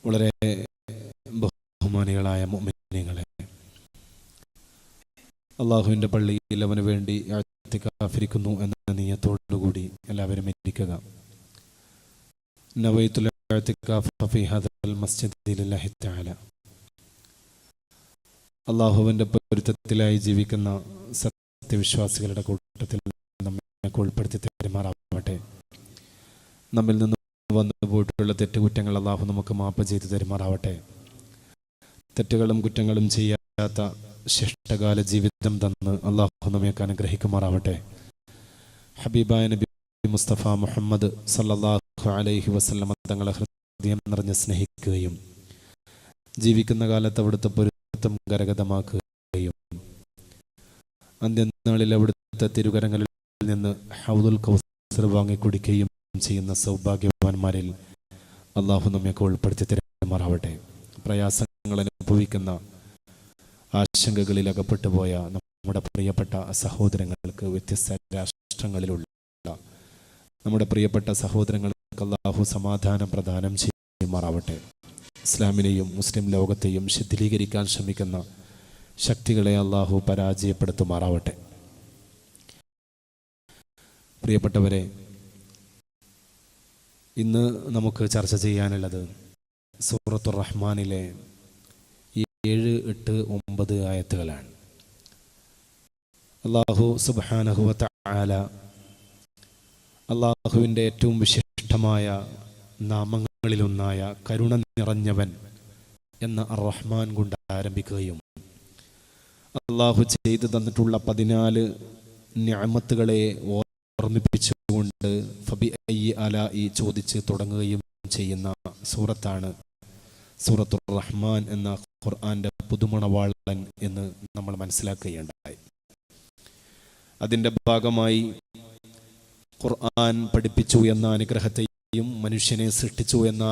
വളരെ ബഹുമാനികളായ മുഅ്മിനീങ്ങളെ, അള്ളാഹുവിൻ്റെ പള്ളിയിൽ അവന് വേണ്ടി ഇഅ്തികാഫിരിക്കുന്നു എന്ന നിയ്യത്തോടുകൂടി എല്ലാവരും ഇരിക്കുക. നവൈതുൽ ഇഅ്തികാഫ ഫീ ഹാദൽ മസ്ജിദി ലില്ലാഹി തആല. അള്ളാഹുവിൻ്റെ പൊരുത്തത്തിലായി ജീവിക്കുന്ന സത്യവിശ്വാസികളുടെ കൂട്ടത്തിൽ നമ്മെ ഉൾപ്പെടുത്തി തരുമാറാവട്ടെ. നമ്മിൽ നിന്ന് വന്നു പോയിട്ടുള്ള തെറ്റുകുറ്റങ്ങൾ അള്ളാഹു നമുക്ക് മാപ്പ് ചെയ്തു തരുമാറാവട്ടെ. തെറ്റുകളും കുറ്റങ്ങളും ചെയ്യാത്ത ശിഷ്ടകാല ജീവിതം തന്ന് അള്ളാഹു നമ്മയൊക്കെ അനുഗ്രഹിക്കുമാറാവട്ടെ. ഹബീബായ നബി മുസ്തഫ മുഹമ്മദ് സല്ലല്ലാഹു അലൈഹി വസല്ലം തങ്ങളെ ഹൃദയം നിറഞ്ഞ് സ്നേഹിക്കുകയും ജീവിക്കുന്ന കാലത്ത് അവിടുത്തെ പൊരുത്തം കരഗതമാക്കുകയും അന്ത്യനാളിൽ അവിടുത്തെ തിരുകരങ്ങളിൽ നിന്ന് ഹൗദുൽ കൗസർ വാങ്ങിക്കുടിക്കുകയും ചെയ്യുന്ന സൗഭാഗ്യവാന്മാരിൽ അള്ളാഹു നമ്മയൊക്കെ ഉൾപ്പെടുത്തി തരുമാറാവട്ടെ. പ്രയാസങ്ങൾ അനുഭവിക്കുന്ന, ആശങ്കകളിൽ അകപ്പെട്ടു പോയ നമ്മുടെ പ്രിയപ്പെട്ട സഹോദരങ്ങൾക്ക്, വ്യത്യസ്ത രാഷ്ട്രങ്ങളിലുള്ള നമ്മുടെ പ്രിയപ്പെട്ട സഹോദരങ്ങൾക്ക് അള്ളാഹു സമാധാനം പ്രദാനം ചെയ്യുമാറാവട്ടെ. ഇസ്ലാമിനെയും മുസ്ലിം ലോകത്തെയും ശിഥിലീകരിക്കാൻ ശ്രമിക്കുന്ന ശക്തികളെ അള്ളാഹു പരാജയപ്പെടുത്തുമാറാവട്ടെ. പ്രിയപ്പെട്ടവരെ, ഇന്ന് നമുക്ക് ചർച്ച ചെയ്യാനുള്ളത് സൂറത്തുർ റഹ്മാനിലെ 7, 8, 9 ആയത്തുകളാണ്. അല്ലാഹു സുബ്ഹാനഹു വ തആല അല്ലാഹുവിൻ്റെ ഏറ്റവും വിശിഷ്ടമായ നാമങ്ങളിലൊന്നായ കരുണ നിറഞ്ഞവൻ എന്ന അർ-റഹ്മാൻ കൊണ്ട് ആരംഭിക്കുകയും അല്ലാഹു ചെയ്തു തന്നിട്ടുള്ള 14 നിഅമത്തുകളെ ഓർമ്മിപ്പിച്ചുകൊണ്ട് ഫബി അയ്യി അലാഇ ചോദിച്ച് തുടങ്ങുകയും ചെയ്യുന്ന സൂറത്താണ് സൂറത്തുർ റഹ്മാൻ എന്ന ഖുർആന്റെ പുതുമണവാളൻ എന്ന് നമ്മൾ മനസ്സിലാക്കുകയുണ്ടായി. അതിൻ്റെ ഭാഗമായി ഖുർആൻ പഠിപ്പിച്ചു എന്ന അനുഗ്രഹത്തെയും മനുഷ്യനെ സൃഷ്ടിച്ചു എന്ന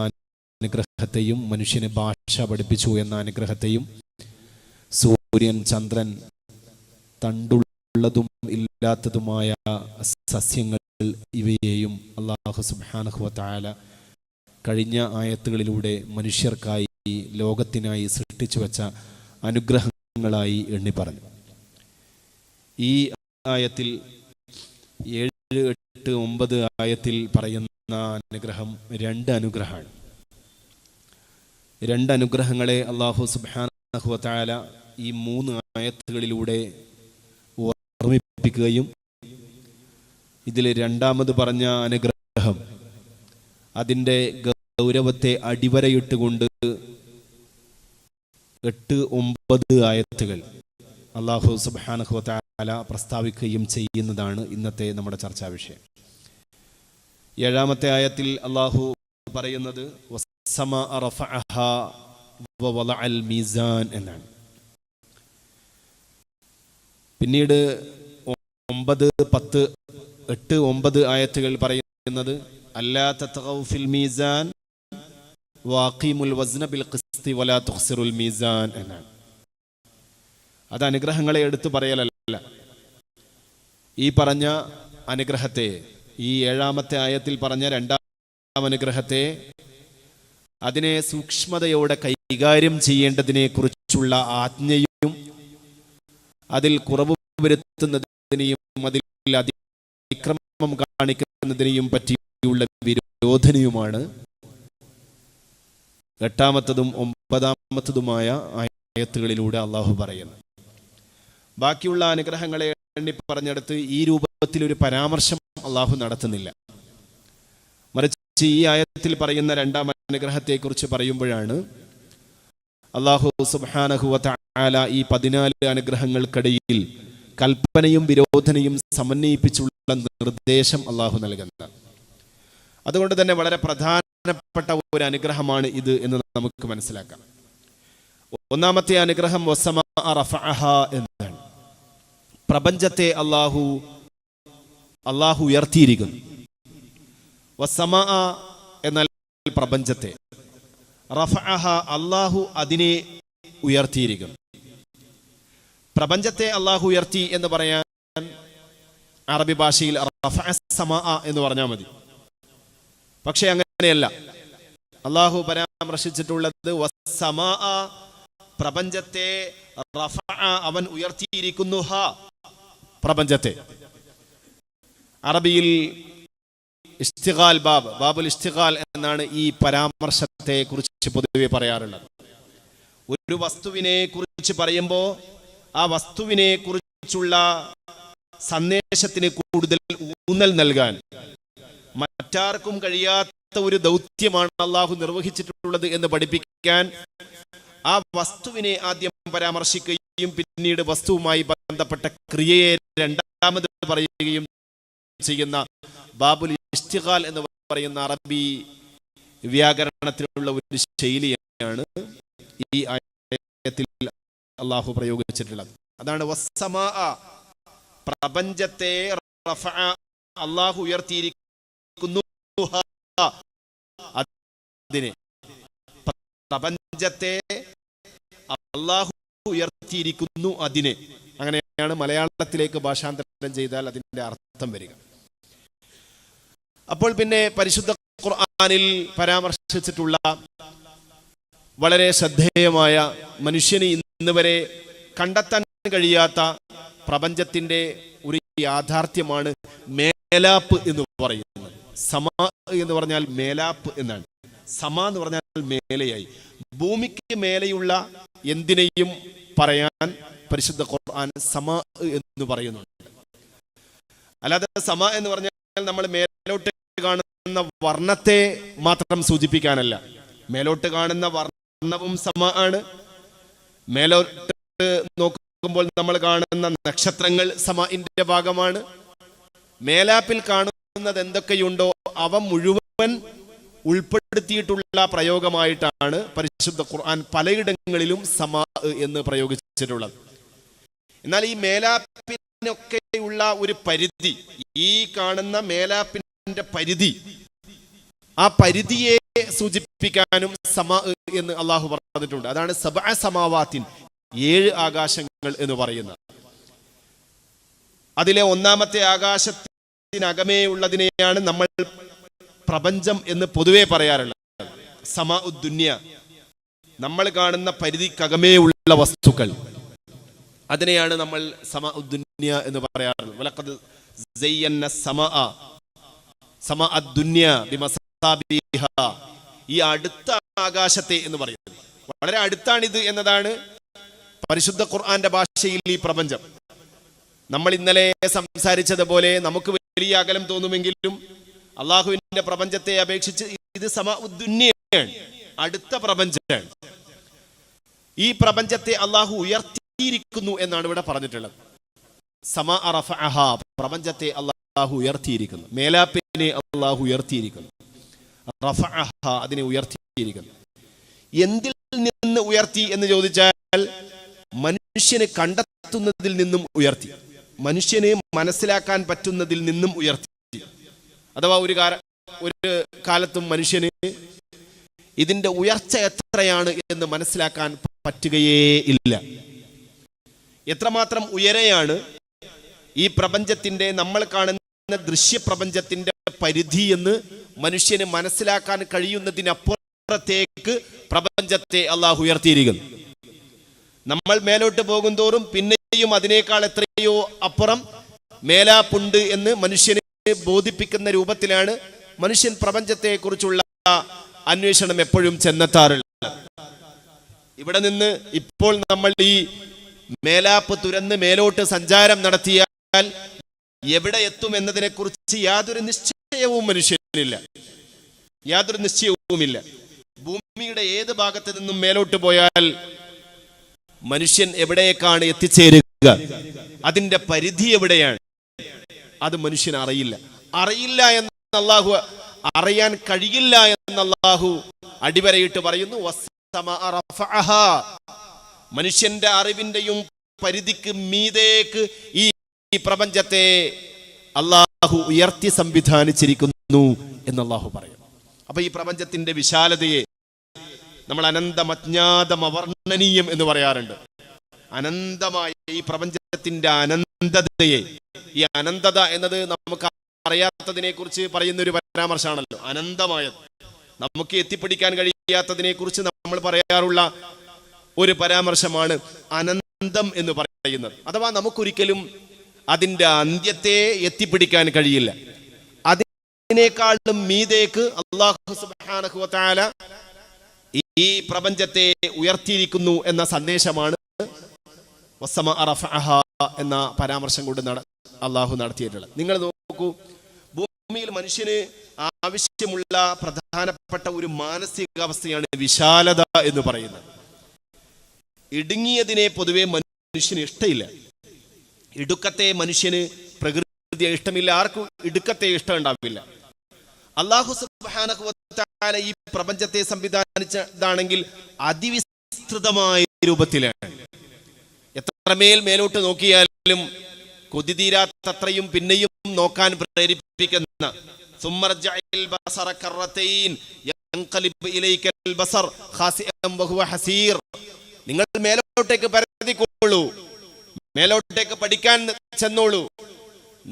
അനുഗ്രഹത്തെയും മനുഷ്യനെ ഭാഷ പഠിപ്പിച്ചു എന്ന അനുഗ്രഹത്തെയും സൂര്യൻ, ചന്ദ്രൻ, തണ്ടുള്ളതും ഇല്ലാത്തതുമായ സസ്യങ്ങൾ ഇവയെയും അല്ലാഹു സുബ്ഹാനഹു വ തആല കഴിഞ്ഞ ആയത്തുകളിലൂടെ മനുഷ്യർക്കായി, ലോകത്തിനായി സൃഷ്ടിച്ചു വെച്ച അനുഗ്രഹങ്ങളായി എണ്ണി പറഞ്ഞു. ഈ ആയത്തിൽ 7, 8, 9 ആയത്തിൽ പറയുന്ന അനുഗ്രഹം 2 അനുഗ്രഹമാണ്. 2 അനുഗ്രഹങ്ങളെ അല്ലാഹു സുബ്ഹാനഹു വ തആല ഈ 3 ആയത്തുകളിലൂടെ ഓർമ്മിപ്പിക്കുകയും ഇതിൽ രണ്ടാമത് പറഞ്ഞ അനുഗ്രഹം അതിൻ്റെ ഗൗരവത്തെ അടിവരയിട്ടുകൊണ്ട് 8, 9 ആയത്തുകൾ അല്ലാഹു സുബ്ഹാനഹു വ തആല പ്രസ്താവിക്കുകയും ചെയ്യുന്നതാണ് ഇന്നത്തെ നമ്മുടെ ചർച്ചാ വിഷയം. 7-ാമത്തെ ആയത്തിൽ അല്ലാഹു പറയുന്നത് വസ്സമാഅ റഫഅഹാ വവളഅൽ മീസാൻ എന്നാണ്. പിന്നീട് 9, 10, 8, 9 ആയത്തുകൾ പറയുന്നത് അല്ലാ തത്ഗൗ ഫിൽ മീസാൻ വഅഖീമുൽ വസ്ന ബിൽ ഖിസ്തി വലാ തുഖ്സിറുൽ മീസാൻ എന്നാണ്. അത് അനുഗ്രഹങ്ങളെ എടുത്തു പറയലല്ല. ഈ പറഞ്ഞ അനുഗ്രഹത്തെ, ഈ 7-ാമത്തെ ആയത്തിൽ പറഞ്ഞ 2-ാം അനുഗ്രഹത്തെ, അതിനെ സൂക്ഷ്മതയോടെ കൈകാര്യം ചെയ്യേണ്ടതിനെ കുറിച്ചുള്ള ആജ്ഞയും അതിൽ കുറവ് വരുത്തുന്നതിനെയും അതിൽ അതിക്രമം കാണിക്കുന്നതിനെയും പറ്റിയുള്ള വിരോധനയുമാണ് 8-ാമത്തതും 9-ാമത്തതുമായ ആയത്തുകളിലൂടെ അള്ളാഹു പറയുന്നത്. ബാക്കിയുള്ള അനുഗ്രഹങ്ങളെ എണ്ണി പറഞ്ഞെടുത്ത് ഈ രൂപത്തിലൊരു പരാമർശം അള്ളാഹു നടത്തുന്നില്ല. മറിച്ച് ഈ ആയത്തിൽ പറയുന്ന 2-ാം അനുഗ്രഹത്തെക്കുറിച്ച് പറയുമ്പോഴാണ് അല്ലാഹു സുബ്ഹാനഹു വ തആല ഈ 14 അനുഗ്രഹങ്ങൾക്കിടയിൽ കൽപ്പനയും വിരോധനയും സമന്വയിപ്പിച്ചുള്ള നിർദ്ദേശം അല്ലാഹു നൽകുന്നത്. അതുകൊണ്ട് തന്നെ വളരെ പ്രധാനപ്പെട്ട ഒരു അനുഗ്രഹമാണ് ഇത് എന്ന് നമുക്ക് മനസ്സിലാക്കാം. 1-ാമത്തെ അനുഗ്രഹം വസ്സമാഅ റഫഅഹാ എന്നാണ്. പ്രപഞ്ചത്തെ അല്ലാഹു ഉയർത്തിയിരിക്കുന്നു. വസ്സമാഅ എന്നാൽ പ്രപഞ്ചത്തെ, റഫഅഹ അല്ലാഹു അതിനെ ഉയർത്തിയിരിക്കുന്നു. പ്രപഞ്ചത്തെ അല്ലാഹു ഉയർത്തി എന്ന് പറയാൻ അറബി ഭാഷയിൽ റഫഅ സമാഅ എന്ന് പറഞ്ഞാൽ മതി. പക്ഷേ അങ്ങനെയല്ല. അല്ലാഹു പരാമർശിച്ചിട്ടുള്ളത് വസ്സമാഅ, പ്രപഞ്ചത്തെ, റഫഅ, അവൻ ഉയർത്തിയിരിക്കുന്നു, പ്രപഞ്ചത്തെ. അറബിയിൽ ഇസ്തിഗാൽ ബാബുൽ ഇസ്തിഗാൽ എന്നാണ് ഈ പരാമർശത്തെ കുറിച്ച് പൊതുവെ പറയാറുള്ളത്. ഒരു വസ്തുവിനെ കുറിച്ച് പറയുമ്പോൾ ആ വസ്തുവിനെ കുറിച്ചുള്ള സന്ദേശത്തിന് കൂടുതൽ ഊന്നൽ നൽകാൻ മറ്റാർക്കും കഴിയാത്ത ഒരു ദൗത്യമാണ് അള്ളാഹു നിർവഹിച്ചിട്ടുള്ളത് എന്ന് പഠിപ്പിക്കാൻ ആ വസ്തുവിനെ ആദ്യം പരാമർശിക്കുകയും പിന്നീട് വസ്തുവുമായി ബന്ധപ്പെട്ട ക്രിയയെ രണ്ടാമത് പറയുകയും ചെയ്യുന്ന ബാബുൽ ഇസ്തിഗാൽ എന്ന് പറയുന്ന അറബി വ്യാകരണത്തിലുള്ള ഒരു ശൈലിയാണ് ഈ ആയത്തിൽ അള്ളാഹു പ്രയോഗിച്ചിട്ടുള്ളത്. അതാണ് വസ്സമാഅ, പ്രപഞ്ചത്തെ റഫഅ, അള്ളാഹു ഉയർത്തിയിരിക്കുന്നു, അതിനെ, പ്രപഞ്ചത്തെ അള്ളാഹു ഉയർത്തിയിരിക്കുന്നു അതിനെ. അങ്ങനെയാണ് മലയാളത്തിലേക്ക് ഭാഷാന്തരം ചെയ്താൽ അതിന്റെ അർത്ഥം വരിക. അപ്പോൾ പിന്നെ പരിശുദ്ധ ഖുർആനിൽ പരാമർശിച്ചിട്ടുള്ള വളരെ ശ്രദ്ധേയമായ, മനുഷ്യന് ഇന്ന് വരെ കണ്ടെത്താൻ കഴിയാത്ത പ്രപഞ്ചത്തിന്റെ ഒരു യാഥാർത്ഥ്യമാണ് മേലാപ്പ് എന്ന് പറയുന്നത്. സമാ എന്ന് പറഞ്ഞാൽ മേലാപ്പ് എന്നാണ്. സമ എന്ന് പറഞ്ഞാൽ മേലെയായി. ഭൂമിക്ക് മേലെയുള്ള എന്തിനേയും പറയാൻ പരിശുദ്ധ ഖുർആൻ സമ എന്ന് പറയുന്നുണ്ട്. അല്ലാതെ സമ എന്ന് പറഞ്ഞാൽ നമ്മൾ മേലോട്ട് കാണുന്ന വർണ്ണത്തെ മാത്രം സൂചിപ്പിക്കാനല്ല. മേലോട്ട് കാണുന്ന വർണ്ണവും സമ ആണ്. മേലോട്ട് നോക്കുമ്പോൾ നമ്മൾ കാണുന്ന നക്ഷത്രങ്ങൾ സമഇന്റെ ഭാഗമാണ്. മേലാപ്പിൽ കാണുന്നത് എന്തൊക്കെയുണ്ടോ അവ മുഴുവൻ ഉൾപ്പെടുത്തിയിട്ടുള്ള പ്രയോഗമായിട്ടാണ് പരിശുദ്ധ ഖുർആൻ പലയിടങ്ങളിലും സമ എന്ന് പ്രയോഗിച്ചിട്ടുള്ളത്. എന്നാൽ ഈ മേലാപ്പിനൊക്കെയുള്ള ഒരു പരിധി, ഈ കാണുന്ന മേലാപ്പിന്റെ പരിധി, ആ പരിധിയെ സൂചിപ്പിക്കാനും സമ എന്ന് അള്ളാഹു പറഞ്ഞിട്ടുണ്ട്. അതാണ് സബഅ സമാവാത്തിൻ, 7 ആകാശങ്ങൾ എന്ന് പറയുന്നത്. അതിലെ ഒന്നാമത്തെ ആകാശത്തിനകമേ ഉള്ളതിനെയാണ് നമ്മൾ പ്രപഞ്ചം എന്ന് പൊതുവെ പറയാറുള്ളത്. സമാ ഉദ്ദുന്യ, നമ്മൾ കാണുന്ന പരിധിക്കകമേ ഉള്ള വസ്തുക്കൾ, അതിനെയാണ് നമ്മൾ സമാ ഉദ്ദുന്യ എന്ന് പറയാറുള്ളത്. വലഖദ് സയ്യന്ന സമാ അദ്ദുന്യ ബിമസാബിഹ, ഈ അടുത്ത ആകാശത്തെ എന്ന് പറയുന്നത്. വളരെ അടുത്താണിത് എന്നതാണ് പരിശുദ്ധ ഖുർആന്റെ ഭാഷയിൽ ഈ പ്രപഞ്ചം. നമ്മൾ ഇന്നലെ സംസാരിച്ചതുപോലെ നമുക്ക് വലിയ അകലം തോന്നുമെങ്കിലും അള്ളാഹുവിന്റെ പ്രപഞ്ചത്തെ അപേക്ഷിച്ച് ഇത് സമാ ഉദ്ദുന്യയാണ്, അടുത്ത പ്രപഞ്ചമാണ്. ഈ പ്രപഞ്ചത്തെ അള്ളാഹു ഉയർത്തിയിരിക്കുന്നു എന്നാണ് ഇവിടെ പറഞ്ഞിട്ടുള്ളത്. സമാ റഫഅഹ, പ്രപഞ്ചത്തെ അള്ളാഹു ഉയർത്തിയിരിക്കുന്നു. മേലാപ്പിനെ അള്ളാഹു ഉയർത്തിയിരിക്കുന്നു. റഫഅഹ, അതിനെ ഉയർത്തിയിരിക്കുന്നു. എന്തിൽ നിന്ന് ഉയർത്തി എന്ന് ചോദിച്ചാൽ മനുഷ്യന് കണ്ടെത്തുന്നതിൽ നിന്നും ഉയർത്തി, മനുഷ്യന് മനസ്സിലാക്കാൻ പറ്റുന്നതിൽ നിന്നും ഉയർത്തി. അഥവാ ഒരു കാലത്തും മനുഷ്യന് ഇതിന്റെ ഉയർച്ച എത്രയാണ് എന്ന് മനസ്സിലാക്കാൻ പറ്റുകയേ ഇല്ല. എത്രമാത്രം ഉയരെയാണ് ഈ പ്രപഞ്ചത്തിന്റെ, നമ്മൾ കാണുന്ന ദൃശ്യപ്രപഞ്ചത്തിന്റെ പരിധി എന്ന് മനുഷ്യന് മനസ്സിലാക്കാൻ കഴിയുന്നതിനപ്പുറത്തേക്ക് പ്രപഞ്ചത്തെ അള്ളാഹു ഉയർത്തിയിരിക്കുന്നു. നമ്മൾ മേലോട്ട് പോകും തോറും പിന്നെയും അതിനേക്കാൾ എത്രയോ അപ്പുറം മേലാപ്പുണ്ട് എന്ന് മനുഷ്യന് ബോധിപ്പിക്കുന്ന രൂപത്തിലാണ് മനുഷ്യൻ പ്രപഞ്ചത്തെ കുറിച്ചുള്ള അന്വേഷണം എപ്പോഴും ചെന്നെത്താറുള്ളത്. ഇവിടെ നിന്ന് ഇപ്പോൾ നമ്മൾ ഈ മേലാപ്പ് തുരന്ന് മേലോട്ട് സഞ്ചാരം നടത്തിയാൽ എവിടെ എത്തും എന്നതിനെ കുറിച്ച് യാതൊരു നിശ്ചയവും മനുഷ്യനില്ല, യാതൊരു നിശ്ചയവുമില്ല. ഭൂമിയുടെ ഏത് ഭാഗത്ത് നിന്നും മേലോട്ട് പോയാൽ മനുഷ്യൻ എവിടേക്കാണ് എത്തിച്ചേരുക, അതിന്റെ പരിധി എവിടെയാണ്, അത് മനുഷ്യൻ അറിയില്ല എന്ന് അല്ലാഹു, അറിയാൻ കഴിയില്ല എന്ന് അല്ലാഹു അടിവരയിട്ട് പറയുന്നു. മനുഷ്യന്റെ അറിവിന്റെയും പരിധിക്ക് മീതേക്ക് ഈ പ്രപഞ്ചത്തെ അല്ലാഹു ഉയർത്തി സംവിധാനിച്ചിരിക്കുന്നു എന്ന് അല്ലാഹു പറയും. അപ്പൊ ഈ പ്രപഞ്ചത്തിന്റെ വിശാലതയെ നമ്മൾ അനന്തം, അജ്ഞാതം, അവർണ്ണനീയം എന്ന് പറയാറുണ്ട്. അനന്തമായ ഈ പ്രപഞ്ചത്തിന്റെ അനന്തതയെ, ഈ അനന്തത എന്നത് നമുക്ക് അറിയാത്തതിനെ കുറിച്ച് പറയുന്ന ഒരു പരാമർശമാണല്ലോ. അനന്തമായത്, നമുക്ക് എത്തിപ്പിടിക്കാൻ കഴിയാത്ത കഴിയാത്തതിനെ കുറിച്ച് നമ്മൾ പറയാറുള്ള ഒരു പരാമർശമാണ് അനന്തം എന്ന് പറയുന്നത്. അഥവാ നമുക്കൊരിക്കലും അതിൻ്റെ അന്ത്യത്തെ എത്തിപ്പിടിക്കാൻ കഴിയില്ല. അതിനേക്കാളും മീതേക്ക് അല്ലാഹു സുബ്ഹാനഹു വ തആല ഈ പ്രപഞ്ചത്തെ ഉയർത്തിയിരിക്കുന്നു എന്ന സന്ദേശമാണ് വസ്സമാ റഫഅഹ എന്ന പരാമർശം കൊണ്ട് അള്ളാഹു നടത്തിയിട്ടുള്ളത്. നിങ്ങൾ നോക്കൂ, ഭൂമിയിൽ മനുഷ്യന് ആവശ്യമുള്ള പ്രധാനപ്പെട്ട ഒരു മാനസികാവസ്ഥയാണ് വിശാലത എന്ന് പറയുന്നത്. ഇടുങ്ങിയതിനെ പൊതുവെ മനുഷ്യന് ഇഷ്ടമില്ല. ഇടുക്കത്തെ മനുഷ്യന് പ്രകൃതി ഇഷ്ടമില്ല. ആർക്കും ഇടുക്കത്തെ ഇഷ്ടം ഉണ്ടാവില്ല. അല്ലാഹു സുബ്ഹാനഹു വ തആല ഈ പ്രപഞ്ചത്തെ സംവിധാനിച്ചതാണെങ്കിൽ അതിവിസ്തൃതമായ രൂപത്തിലാണ്. എത്രമേൽ മേലോട്ട് നോക്കിയാലും കൊതി തീരാത്തത്രയും പിന്നെയും നോക്കാൻ പ്രേരിപ്പിക്കുന്ന സുമ്മർജഇൽ ബസറ കറതൈൻ യൻഖലിബ് ഇലൈക്കൽ ബസർ ഖാസിഅൻ വഹുവ ഹസീർ. നിങ്ങൾ മേലോട്ടേക്ക് പരതിക്കോളൂ, മേലോട്ടേക്ക് പഠിക്കാൻ ചെന്നോളൂ.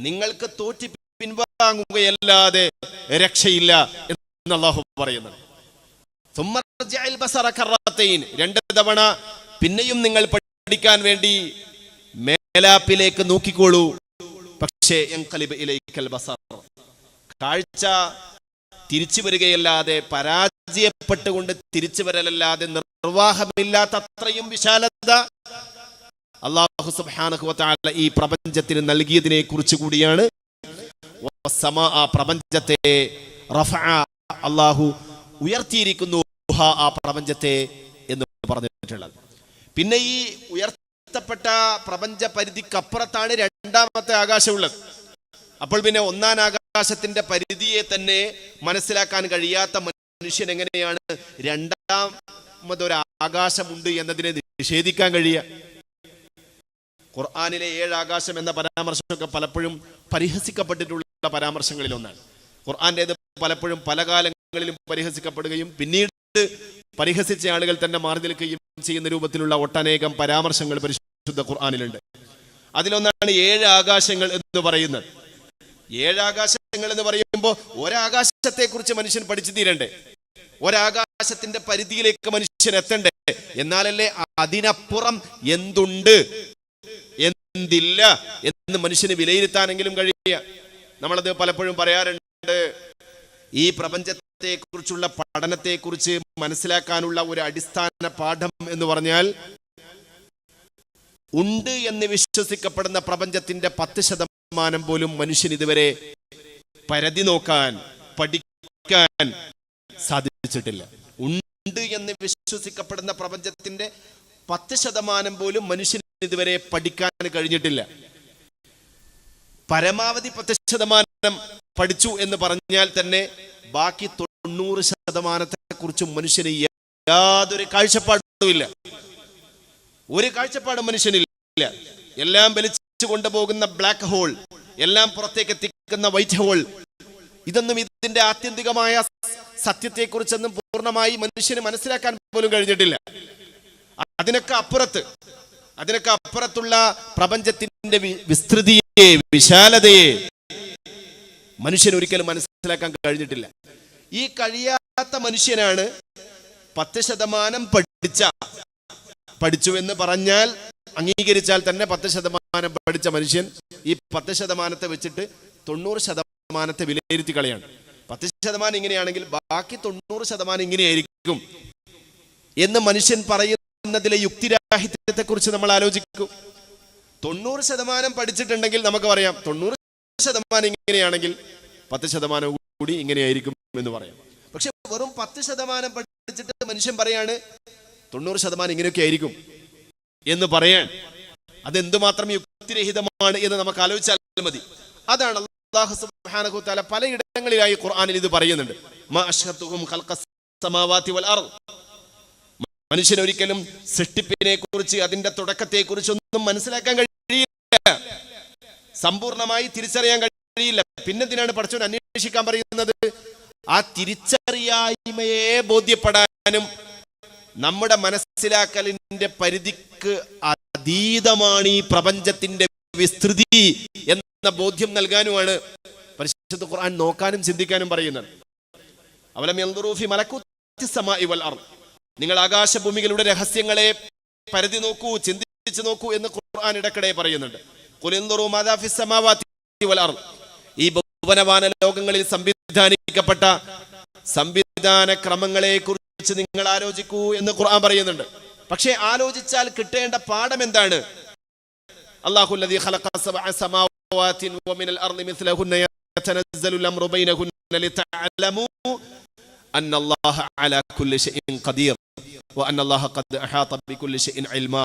നിങ്ങൾക്ക് തോറ്റി പിൻവാങ്ങുകയല്ലാതെ രക്ഷയില്ല എന്ന് അല്ലാഹു പറയുന്നത്. സുമ്മർജഇൽ ബസറ കറതൈൻ, 2 തവണ പിന്നെയും നിങ്ങൾ പഠിക്കാൻ വേണ്ടി മേലാപ്പിലേക്ക് നോക്കിക്കോളൂ. പക്ഷേ യൻഖലിബ് ഇലൈക്കൽ ബസർ, കാഴ്ച തിരിച്ചു വരികയല്ലാതെ, പരാജയപ്പെട്ടുകൊണ്ട് തിരിച്ചു വരലല്ലാതെ നിർവാഹമില്ലാത്ത അത്രയും വിശാലത അല്ലാഹു സുബ്ഹാനഹു വ തആല ഈ പ്രപഞ്ചത്തിന് നൽകിയതിനെ കുറിച്ച് കൂടിയാണ് ആ പ്രപഞ്ചത്തെ റഫഅ, അല്ലാഹു ഉയർത്തിയിരിക്കുന്നു ആ പ്രപഞ്ചത്തെ എന്ന് പറഞ്ഞിട്ടുള്ളത്. പിന്നെ ഈ ഉയർത്തപ്പെട്ട പ്രപഞ്ച പരിധിക്കപ്പുറത്താണ് 2ാമത്തെ ആകാശമുള്ളത്. അപ്പോൾ പിന്നെ 1ാം ആകാശത്തിന്റെ പരിധിയെ തന്നെ മനസ്സിലാക്കാൻ കഴിയാത്ത മനുഷ്യൻ എങ്ങനെയാണ് 2ാമതൊരു ആകാശമുണ്ട് എന്നതിനെ നിഷേധിക്കാൻ കഴിയുക? ഖുർആനിലെ 7 ആകാശം എന്ന പരാമർശമൊക്കെ പലപ്പോഴും പരിഹസിക്കപ്പെട്ടിട്ടുള്ള പരാമർശങ്ങളിൽ ഒന്നാണ്. ഖുർആന്റേത് പലപ്പോഴും പല കാലങ്ങളിലും പരിഹസിക്കപ്പെടുകയും പിന്നീട് പരിഹസിച്ച ആളുകൾ തന്നെ മാറി നിൽക്കുകയും ചെയ്യുന്ന രൂപത്തിലുള്ള ഒട്ടനേകം പരാമർശങ്ങൾ പരിശുദ്ധ ഖുർആനിലുണ്ട്. അതിലൊന്നാണ് 7 ആകാശങ്ങൾ എന്ന് പറയുന്നത്. 7 ആകാശങ്ങൾ എന്ന് പറയുമ്പോൾ ഒരാകാശത്തെ കുറിച്ച് മനുഷ്യൻ പഠിച്ചു തീരണ്ടേ? ഒരാകാശത്തിന്റെ പരിധിയിലേക്ക് മനുഷ്യൻ എത്തണ്ടേ? എന്നാലല്ലേ അതിനപ്പുറം എന്തുണ്ട് എന്തില്ല എന്ന് മനുഷ്യന് വിലയിരുത്താനെങ്കിലും കഴിയുക. നമ്മളത് പലപ്പോഴും പറയാറുണ്ട്. ഈ പ്രപഞ്ചത്തെ കുറിച്ചുള്ള പഠനത്തെ കുറിച്ച് മനസ്സിലാക്കാനുള്ള ഒരു അടിസ്ഥാന പാഠം എന്ന് പറഞ്ഞാൽ, ഉണ്ട് എന്ന് വിശ്വസിക്കപ്പെടുന്ന പ്രപഞ്ചത്തിന്റെ 10% പോലും മനുഷ്യൻ ഇതുവരെ പരതി നോക്കാൻ, പഠിക്കാൻ സാധിച്ചിട്ടില്ല. ഉണ്ട് എന്ന് വിശ്വസിക്കപ്പെടുന്ന പ്രപഞ്ചത്തിന്റെ 10% പോലും മനുഷ്യൻ ഇതുവരെ പഠിക്കാൻ കഴിഞ്ഞിട്ടില്ല. പരമാവധി 10% പഠിച്ചു എന്ന് പറഞ്ഞാൽ തന്നെ ബാക്കി 90% കുറിച്ച് മനുഷ്യന് യാതൊരു കാഴ്ചപ്പാടുമില്ല. ഒരു കാഴ്ചപ്പാടും മനുഷ്യനില്ല. എല്ലാം വലിച്ചു കൊണ്ടുപോകുന്ന ബ്ലാക്ക് ഹോൾ, എല്ലാം പുറത്തേക്ക് എത്തിക്കുന്ന വൈറ്റ് ഹോൾ, ഇതൊന്നും ഇതിന്റെ ആത്യന്തികമായ സത്യത്തെക്കുറിച്ചൊന്നും പൂർണ്ണമായി മനുഷ്യന് മനസ്സിലാക്കാൻ പോലും കഴിഞ്ഞിട്ടില്ല. അതിനൊക്കെ അപ്പുറത്തുള്ള പ്രപഞ്ചത്തിന്റെ വിസ്തൃതിയെ, വിശാലതയെ മനുഷ്യൻ ഒരിക്കലും മനസ്സിലാക്കാൻ കഴിഞ്ഞിട്ടില്ല. ഈ കഴിയാത്ത മനുഷ്യനാണ് 10% പഠിച്ചു എന്ന് പറഞ്ഞാൽ, അംഗീകരിച്ചാൽ തന്നെ 10% പഠിച്ച മനുഷ്യൻ ഈ 10% വെച്ചിട്ട് 90% വിലയിരുത്തി കളയാണ്. 10% ഇങ്ങനെയാണെങ്കിൽ ബാക്കി 90% ഇങ്ങനെയായിരിക്കും എന്ന് മനുഷ്യൻ പറയുന്നതിലെ യുക്തിരാഹിത്യത്തെ കുറിച്ച് നമ്മൾ ആലോചിക്കും. 90% പഠിച്ചിട്ടുണ്ടെങ്കിൽ നമുക്ക് പറയാം 90% ഇങ്ങനെയാണെങ്കിൽ 10% കൂടി ഇങ്ങനെയായിരിക്കും എന്ന് പറയാം. പക്ഷെ വെറും 10% പഠിച്ചിട്ട് മനുഷ്യൻ പറയാണ് 90% ഇങ്ങനെയൊക്കെ ആയിരിക്കും എന്ന് പറയാൻ, അതെന്തുമാത്രം യുക്തിരഹിതമാണ് എന്ന് നമുക്ക് ആലോചിച്ചാൽ മതി. അതാണ് അല്ലാഹു സുബ്ഹാനഹു വ തആല പലയിടങ്ങളിലായി ഖുർആനിൽ ഇത് പറയുന്നുണ്ട്. മാ അശ്ഹതുഹും ഖൽഖസ് സമാവാതി വൽ അർദ്. മനുഷ്യൻ ഒരിക്കലും സൃഷ്ടിപ്പിനെ കുറിച്ച്, അതിന്റെ തുടക്കത്തെ കുറിച്ചൊന്നും മനസ്സിലാക്കാൻ കഴിയില്ല, സമ്പൂർണമായി തിരിച്ചറിയാൻ കഴിയില്ല. പിന്നെന്തിനാണ് പടച്ചവൻ അന്വേഷിക്കാൻ പറയുന്നത്? ആ തിരിച്ചറിയായ്മയെ ബോധ്യപ്പെടാനും നമ്മുടെ മനസ്സിലാക്കലിന്റെ പരിധിക്ക് അതീതമാണ് ഈ പ്രപഞ്ചത്തിന്റെ വിസ്തൃതി എന്ന ബോധ്യം നൽകാനുമാണ് പരിശുദ്ധ ഖുർആൻ നോക്കാനും ചിന്തിക്കാനും പറയുന്നത്. അവലം യൻദുറൂ ഫീ മലകൂതി സമാഇ വൽ അർദ്, നിങ്ങൾ ആകാശഭൂമികളുടെ രഹസ്യങ്ങളെ പരിധി നോക്കൂ, ചിന്തിച്ചു നോക്കൂ എന്ന് ഖുർആൻ ഇടയ്ക്കിടെ പറയുന്നുണ്ട്. ഖുൽ ഇൻദുറൂ മാദാ ഫിസ് സമാവാതി വൽ അർദ്, ഈ ഭുവനവാന ലോകങ്ങളിൽ സംവിധാനിക്കപ്പെട്ട സംവിധാന ക്രമങ്ങളെ കുറിച്ച് നിങ്ങൾ ആലോചിക്കൂ എന്ന് ഖുർആൻ പറയുന്നുണ്ട്. പക്ഷേ ആലോചിച്ചാൽ കിട്ടേണ്ട പാഠം എന്താണ്? അല്ലാഹുല്ലദീ ഖലഖ സബഅ സമാവാതി വമിനൽ അർളി മിസ്ലഹുന്ന യതനസ്സലുൽ അംറു ബൈനഹുന്ന ലിതഅലമൂ അന്നല്ലാഹ അലാ കുല്ലി ഷൈഇൻ ഖദീർ വഅന്നല്ലാഹ ഖദ് അഹാത ബികുല്ലി ഷൈഇൻ ഇൽമാ.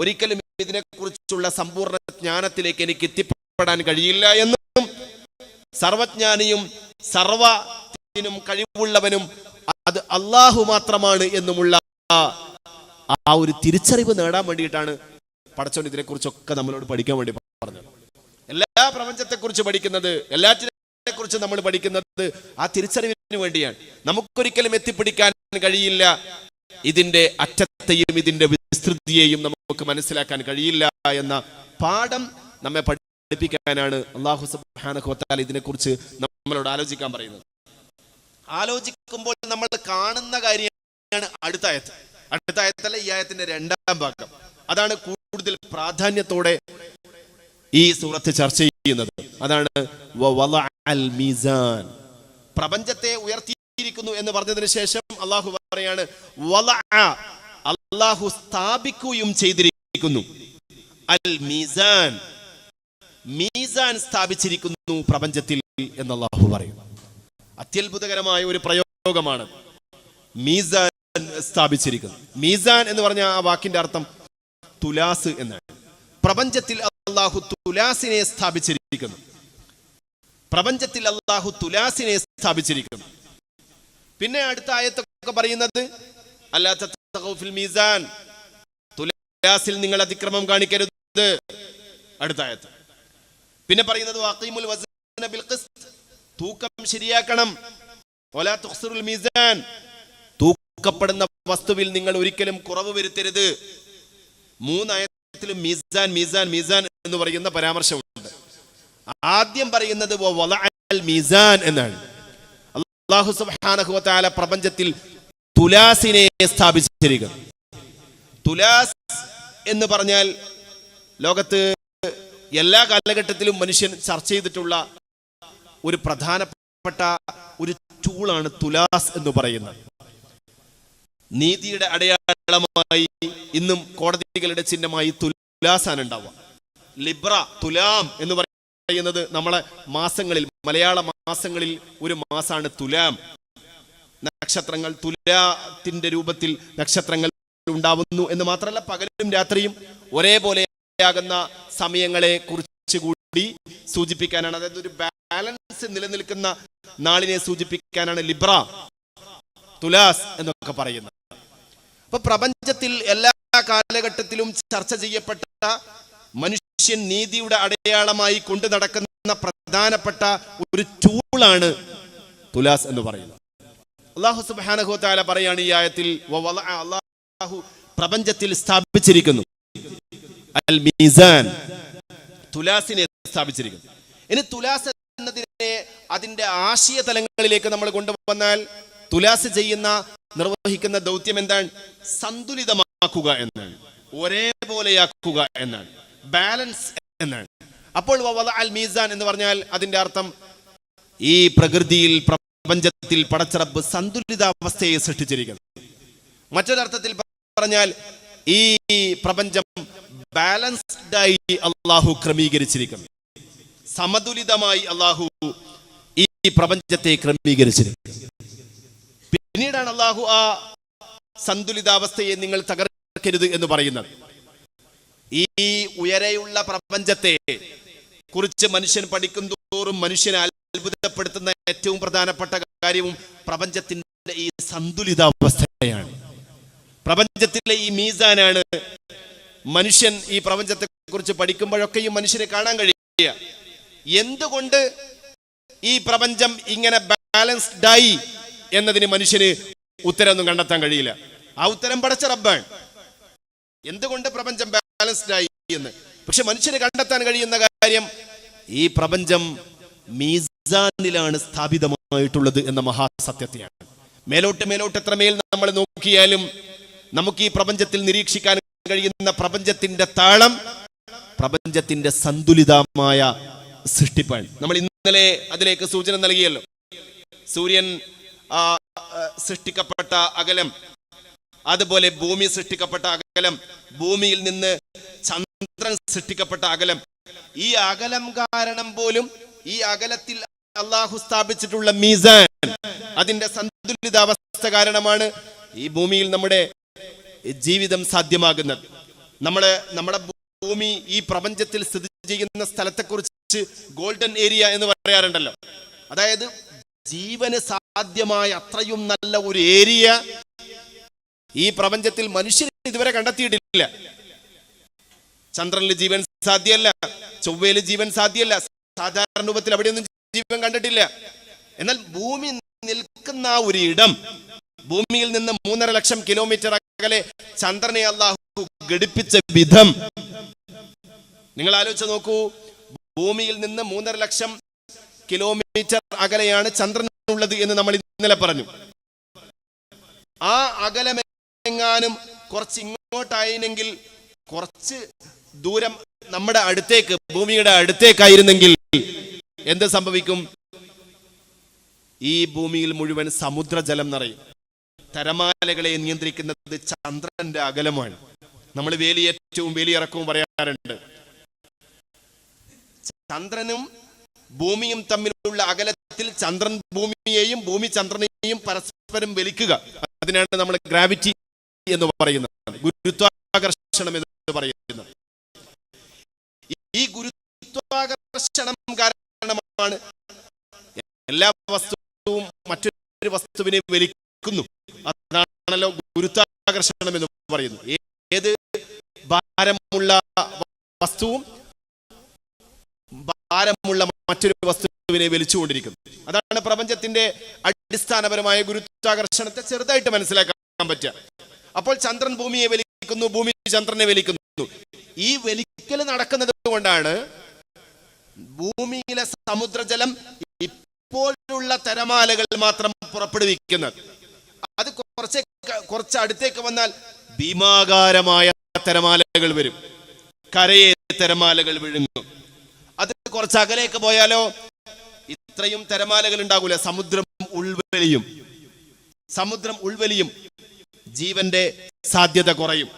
ഒരിക്കലും ഇതിനെക്കുറിച്ചുള്ള സമ്പൂർണ്ണ ജ്ഞാനത്തിലേക്ക് എനിക്ക് എത്തിപ്പെടാൻ കഴിയില്ല എന്നും സർവജ്ഞാനിയും സർവത്തിനും കഴിവുള്ളവനും അത് അല്ലാഹു മാത്രമാണ് എന്നുമുള്ള ആ ഒരു തിരിച്ചറിവ് നേടാൻ വേണ്ടിയിട്ടാണ് പടച്ചോൻ ഇതിനെക്കുറിച്ചൊക്കെ നമ്മളോട് പഠിക്കാൻ വേണ്ടി പറഞ്ഞത്. എല്ലാ പ്രപഞ്ചത്തെക്കുറിച്ച് പഠിക്കുന്നത്, എല്ലാറ്റിനെ കുറിച്ച് നമ്മൾ പഠിക്കുന്നത് ആ തിരിച്ചറിവിന് വേണ്ടിയാണ്. നമുക്കൊരിക്കലും എത്തിപ്പിടിക്കാൻ കഴിയില്ല, ഇതിന്റെ അറ്റത്തെയും ഇതിന്റെ വിസ്തൃതിയെയും നമുക്ക് മനസ്സിലാക്കാൻ കഴിയില്ല എന്ന പാഠം നമ്മെ പഠിപ്പിക്കാനാണ് അല്ലാഹു സുബ്ഹാനഹു വ തആല ഇതിനെക്കുറിച്ച് നമ്മളോട് ആലോചിക്കാൻ പറയുന്നത്. ആലോചിക്കുമ്പോൾ നമ്മൾ കാണുന്ന കാര്യമാണ് അടുത്ത ആയത്ത്. അടുത്ത ആയത്തല്ല, ഈ ആയത്തിന്റെ രണ്ടാം ഭാഗം. അതാണ് കൂടുതൽ പ്രാധാന്യത്തോടെ ഈ സൂറത്ത് ചർച്ച ചെയ്യുന്നത്. അതാണ് വവളഅൽ മീസാൻ, പ്രപഞ്ചത്തെ ഉയർത്തിയിരിക്കുന്നു എന്ന് പറഞ്ഞതിന് ശേഷം അല്ലാഹു പറയാണ് വളഅ, അല്ലാഹു സ്ഥാപിക്കുകയും ചെയ്തിരിക്കുന്നു. അൽ മീസാൻ, മീസാൻ സ്ഥാപിച്ചിരിക്കുന്നു പ്രപഞ്ചത്തിൽ എന്ന് അല്ലാഹു പറയുന്നു. അത്യത്ഭുതകരമായ ഒരു പ്രയോഗമാണ് മീസാൻ സ്ഥാപിച്ചിരിക്കുന്നു. മീസാൻ എന്ന് പറഞ്ഞ ആ വാക്കിന്റെ അർത്ഥം തുലാസ് എന്നാണ്. പ്രപഞ്ചത്തിൽ അല്ലാഹു തുലാസിനെ സ്ഥാപിച്ചിരിക്കുന്നു. പ്രപഞ്ചത്തിൽ അല്ലാഹു തുലാസിനെ സ്ഥാപിച്ചിരിക്കുന്നു. പിന്നെ അടുത്ത ആയത്തൊക്കെ പറയുന്നത് അല്ലാ തത്ഗൗ ഫിൽ മീസാൻ, തുലാസിൽ നിങ്ങൾ അതിക്രമം കാണിക്കരുത്. അടുത്ത ആയത്ത്. പിന്നെ പറയുന്നത് വഖീമുൽ വസ്ന ബിൽ ഖിസ്ത്, തൂക്കം ശരിയാക്കണം. വലാ തുഖ്സിറുൽ മീസാൻ, തൂക്കപ്പെടുന്ന വസ്തുവിൽ നിങ്ങൾ ഒരിക്കലും കുറവ് വരുത്തരുത്. മൂന്നായത്തിലും മീസാൻ മീസാൻ മീസാൻ എന്ന് പറയുന്ന പരാമർശമുണ്ട്. ആദ്യം പറയുന്നത് വളഅൽ മീസാൻ എന്നാണ്. അല്ലാഹു സുബ്ഹാനഹു വ തആല പ്രപഞ്ചത്തിൽ തുലാസിനെ സ്ഥാപിച്ചിരിക്കുന്നു. തുലാസ് എന്ന് പറഞ്ഞാൽ ലോകത്ത് എല്ലാ കാലഘട്ടത്തിലും മനുഷ്യൻ ചർച്ച ചെയ്തിട്ടുള്ള ഒരു പ്രധാനപ്പെട്ട ഒരു ടൂളാണ് തുലാസ് എന്ന് പറയുന്നത്. നീതിയുടെ അടയാളമായി ഇന്നും കോടതികളുടെ ചിഹ്നമായി തുലാസാണ് ഉണ്ടാവുക. ലിബ്ര, തുലാം എന്ന് പറയുന്നത് നമ്മളെ മാസങ്ങളിൽ, മലയാള മാസങ്ങളിൽ ഒരു മാസാണ് തുലാം. നക്ഷത്രങ്ങൾ തുലാത്തിന്റെ രൂപത്തിൽ നക്ഷത്രങ്ങൾ ഉണ്ടാവുന്നു എന്ന് മാത്രമല്ല, പകലും രാത്രിയും ഒരേപോലെയാകുന്ന സമയങ്ങളെ കുറിച്ച് കൂടി സൂചിപ്പിക്കാനാണ്, അതായത് ഒരു ബാലൻസ് നിലനിൽക്കുന്ന നാളിനെ സൂചിപ്പിക്കാനാണ് ലിബ്ര, തുലാസ് എന്നൊക്കെ പറയുന്നത്. അപ്പൊ പ്രപഞ്ചത്തിൽ എല്ലാ കാലഘട്ടത്തിലും ചർച്ച ചെയ്യപ്പെട്ട മനുഷ്യൻ നീതിയുടെ അടയാളമായി കൊണ്ടു നടക്കുന്ന പ്രധാനപ്പെട്ട ഒരു ടൂളാണ് തുലാസ് എന്ന് പറയുന്നത്. അല്ലാഹു സുബ്ഹാനഹു വ തആല പറയാണ് ഈ ആയത്തിൽ അല്ലാഹു പ്രപഞ്ചത്തിൽ സ്ഥാപിച്ചിരിക്കുന്നു അൽ മീസാൻ, തുലാസിനെ സ്ഥാപിച്ചിരിക്കുന്നു. ഇനി തുലാസ് എന്നതിനെ അതിന്റെ ആശയ തലങ്ങളിലേക്ക് നമ്മൾ കൊണ്ടുവന്നാൽ തുലാസ് ചെയ്യുന്ന, നിർവഹിക്കുന്ന ദൗത്യം എന്താണ്? സന്തുലിതമാക്കുക എന്നാണ്, ഒരേപോലെയാക്കുക എന്നാണ്, ബാലൻസ് എന്നാണ്. അപ്പോൾ വവളഅൽ മീസാൻ എന്ന് പറഞ്ഞാൽ അതിന്റെ അർത്ഥം ഈ പ്രകൃതിയിൽ, പ്രപഞ്ചത്തിൽ പടച്ചറബ് സന്തുലിതാവസ്ഥയെ സൃഷ്ടിച്ചിരിക്കുന്നു. മറ്റൊരർത്ഥത്തിൽ പറഞ്ഞാൽ ഈ പ്രപഞ്ചം ബാലൻസ്ഡായി അല്ലാഹു ക്രമീകരിച്ചിരിക്കുന്നു. സമതുലിതമായി അല്ലാഹു ഈ പ്രപഞ്ചത്തെ ക്രമീകരിച്ചിരിക്കുന്നു. പിന്നീടാണ് അല്ലാഹു ആ സന്തുലിതാവസ്ഥയെ നിങ്ങൾ തകർക്കരുത് എന്ന് പറയുന്നത്. ഈ ഉയരെയുള്ള പ്രപഞ്ചത്തെ കുറിച്ച് മനുഷ്യൻ പഠിക്കും തോറും മനുഷ്യനെ അത്ഭുതപ്പെടുത്തുന്ന ഏറ്റവും പ്രധാനപ്പെട്ട കാര്യവും പ്രപഞ്ചത്തിന്റെ ഈ സന്തുലിതാവസ്ഥയാണ്, പ്രപഞ്ചത്തിലെ ഈ മീസാനാണ്. മനുഷ്യൻ ഈ പ്രപഞ്ചത്തെ കുറിച്ച് പഠിക്കുമ്പോഴൊക്കെയും മനുഷ്യനെ കാണാൻ കഴിയുക. എന്തുകൊണ്ട് ഈ പ്രപഞ്ചം ഇങ്ങനെ ബാലൻസ്ഡായി എന്നതിന് മനുഷ്യന് ഉത്തരമൊന്നും കണ്ടെത്താൻ കഴിയില്ല. ആ ഉത്തരം പടച്ച റബ്ബാണ്. എന്തുകൊണ്ട് പ്രപഞ്ചം ബാലൻസ്ഡായി എന്ന്. പക്ഷെ മനുഷ്യന് കണ്ടെത്താൻ കഴിയുന്ന കാര്യം ഈ പ്രപഞ്ചം മീസാനിലാണ് സ്ഥാപിതമായിട്ടുള്ളത് എന്ന മഹാസത്യത്തെയാണ്. മേലോട്ട് മേലോട്ട് എത്രമേൽ നമ്മൾ നോക്കിയാലും നമുക്ക് ഈ പ്രപഞ്ചത്തിൽ നിരീക്ഷിക്കാൻ കഴിയുന്ന പ്രപഞ്ചത്തിന്റെ താളം, പ്രപഞ്ചത്തിന്റെ സന്തുലിതമായ സൃഷ്ടിപ്പാണ്. നമ്മൾ ഇന്നലെ അതിലേക്ക് സൂചന നൽകിയല്ലോ. സൂര്യൻ സൃഷ്ടിക്കപ്പെട്ട അകലം, അതുപോലെ ഭൂമി സൃഷ്ടിക്കപ്പെട്ട അകലം, ഭൂമിയിൽ നിന്ന് ചന്ദ്രൻ സൃഷ്ടിക്കപ്പെട്ട അകലം, ഈ അകലം കാരണം പോലും ഈ അകലത്തിൽ അള്ളാഹു സ്ഥാപിച്ചിട്ടുള്ള മീസാൻ, അതിന്റെ സന്തുലിതാവസ്ഥ കാരണമാണ് ഈ ഭൂമിയിൽ നമ്മുടെ ജീവിതം സാധ്യമാകുന്നത്. നമ്മുടെ ഭൂമി ഈ പ്രപഞ്ചത്തിൽ സ്ഥിതി ചെയ്യുന്ന സ്ഥലത്തെക്കുറിച്ച് ഗോൾഡൻ ഏരിയ എന്ന് പറയാറുണ്ടല്ലോ. അതായത് ജീവന് സാധ്യമായ അത്രയും നല്ല ഒരു ഏരിയ ഈ പ്രപഞ്ചത്തിൽ മനുഷ്യൻ ഇതുവരെ കണ്ടെത്തിയിട്ടില്ല. ചന്ദ്രനിൽ ജീവൻ സാധ്യമല്ല, ചൊവ്വയിൽ ജീവൻ സാധ്യമല്ല, സാധാരണ രൂപത്തിൽ അവിടെയൊന്നും ജീവൻ കണ്ടിട്ടില്ല. എന്നാൽ ഭൂമി നിൽക്കുന്ന ആ ഒരു ഇടം, ഭൂമിയിൽ നിന്ന് 3.5 ലക്ഷം കിലോമീറ്റർ അകലെ ചന്ദ്രനെ അല്ലാഹു ഘടിപ്പിച്ച വിധം നിങ്ങൾ ആലോചിച്ച് നോക്കൂ. ഭൂമിയിൽ നിന്ന് 3.5 ലക്ഷം കിലോമീറ്റർ അകലെയാണ് ചന്ദ്രനുള്ളത് എന്ന് നമ്മൾ ഇന്നലെ പറഞ്ഞു. ആ അകലമെങ്ങാനും കുറച്ച് ഇങ്ങോട്ടായിരുന്നെങ്കിൽ, കുറച്ച് ദൂരം നമ്മുടെ അടുത്തേക്ക്, ഭൂമിയുടെ അടുത്തേക്കായിരുന്നെങ്കിൽ എന്ത് സംഭവിക്കും? ഈ ഭൂമിയിൽ മുഴുവൻ സമുദ്രജലം നിറയും. തിരമാലകളെ നിയന്ത്രിക്കുന്നത് ചന്ദ്രന്റെ അകലമാണ്. നമ്മൾ വേലിയേറ്റവും വേലിയിറക്കവും പറയാറുണ്ട്. ചന്ദ്രനും ഭൂമിയും തമ്മിലുള്ള അകലത്തിൽ ചന്ദ്രൻ ഭൂമിയെയും ഭൂമി ചന്ദ്രനെയും പരസ്പരം വലിക്കുക, അതിനാണ് നമ്മൾ ഗ്രാവിറ്റി എന്ന് പറയുന്നത്, ഗുരുത്വാകർഷണം എന്ന് പറയുന്നത്. ഈ ഗുരുത്വാകർഷണം കാരണമാണ് എല്ലാ വസ്തുവും മറ്റൊരു വസ്തുവിനെ വലിക്കുന്നു. അതാണല്ലോ ഗുരുത്വാകർഷണം എന്ന് പറയുന്നത്. ഏത് ഭാരമുള്ള വസ്തുവും ഭാരമുള്ള മറ്റൊരു വസ്തുവിനെ വലിച്ചുകൊണ്ടിരിക്കുന്നു. അതാണ് പ്രപഞ്ചത്തിന്റെ അടിസ്ഥാനപരമായ ഗുരുത്വാകർഷണത്തെ ചെറുതായിട്ട് മനസ്സിലാക്കാൻ പറ്റുക. അപ്പോൾ ചന്ദ്രൻ ഭൂമിയെ വലിക്കുന്നു, ഭൂമി ചന്ദ്രനെ വലിക്കുന്നു. ഈ വലിക്കൽ നടക്കുന്നത് കൊണ്ടാണ് ഭൂമിയിലെ സമുദ്രജലം ഇപ്പോഴുള്ള തിരമാലകൾ മാത്രം പുറപ്പെടുവിക്കുന്നത്. അത് കുറച്ച് അടുത്തേക്ക് വന്നാൽ ഭീമാകാരമായ തിരമാലകൾ വരും, കരയെ തിരമാലകൾ വിഴുങ്ങും. അത് കുറച്ച് അകലേക്ക് പോയാലോ ഇത്രയും തിരമാലകൾ ഉണ്ടാകൂല, സമുദ്രം ഉൾവലിയും, ജീവന്റെ സാധ്യത കുറയും.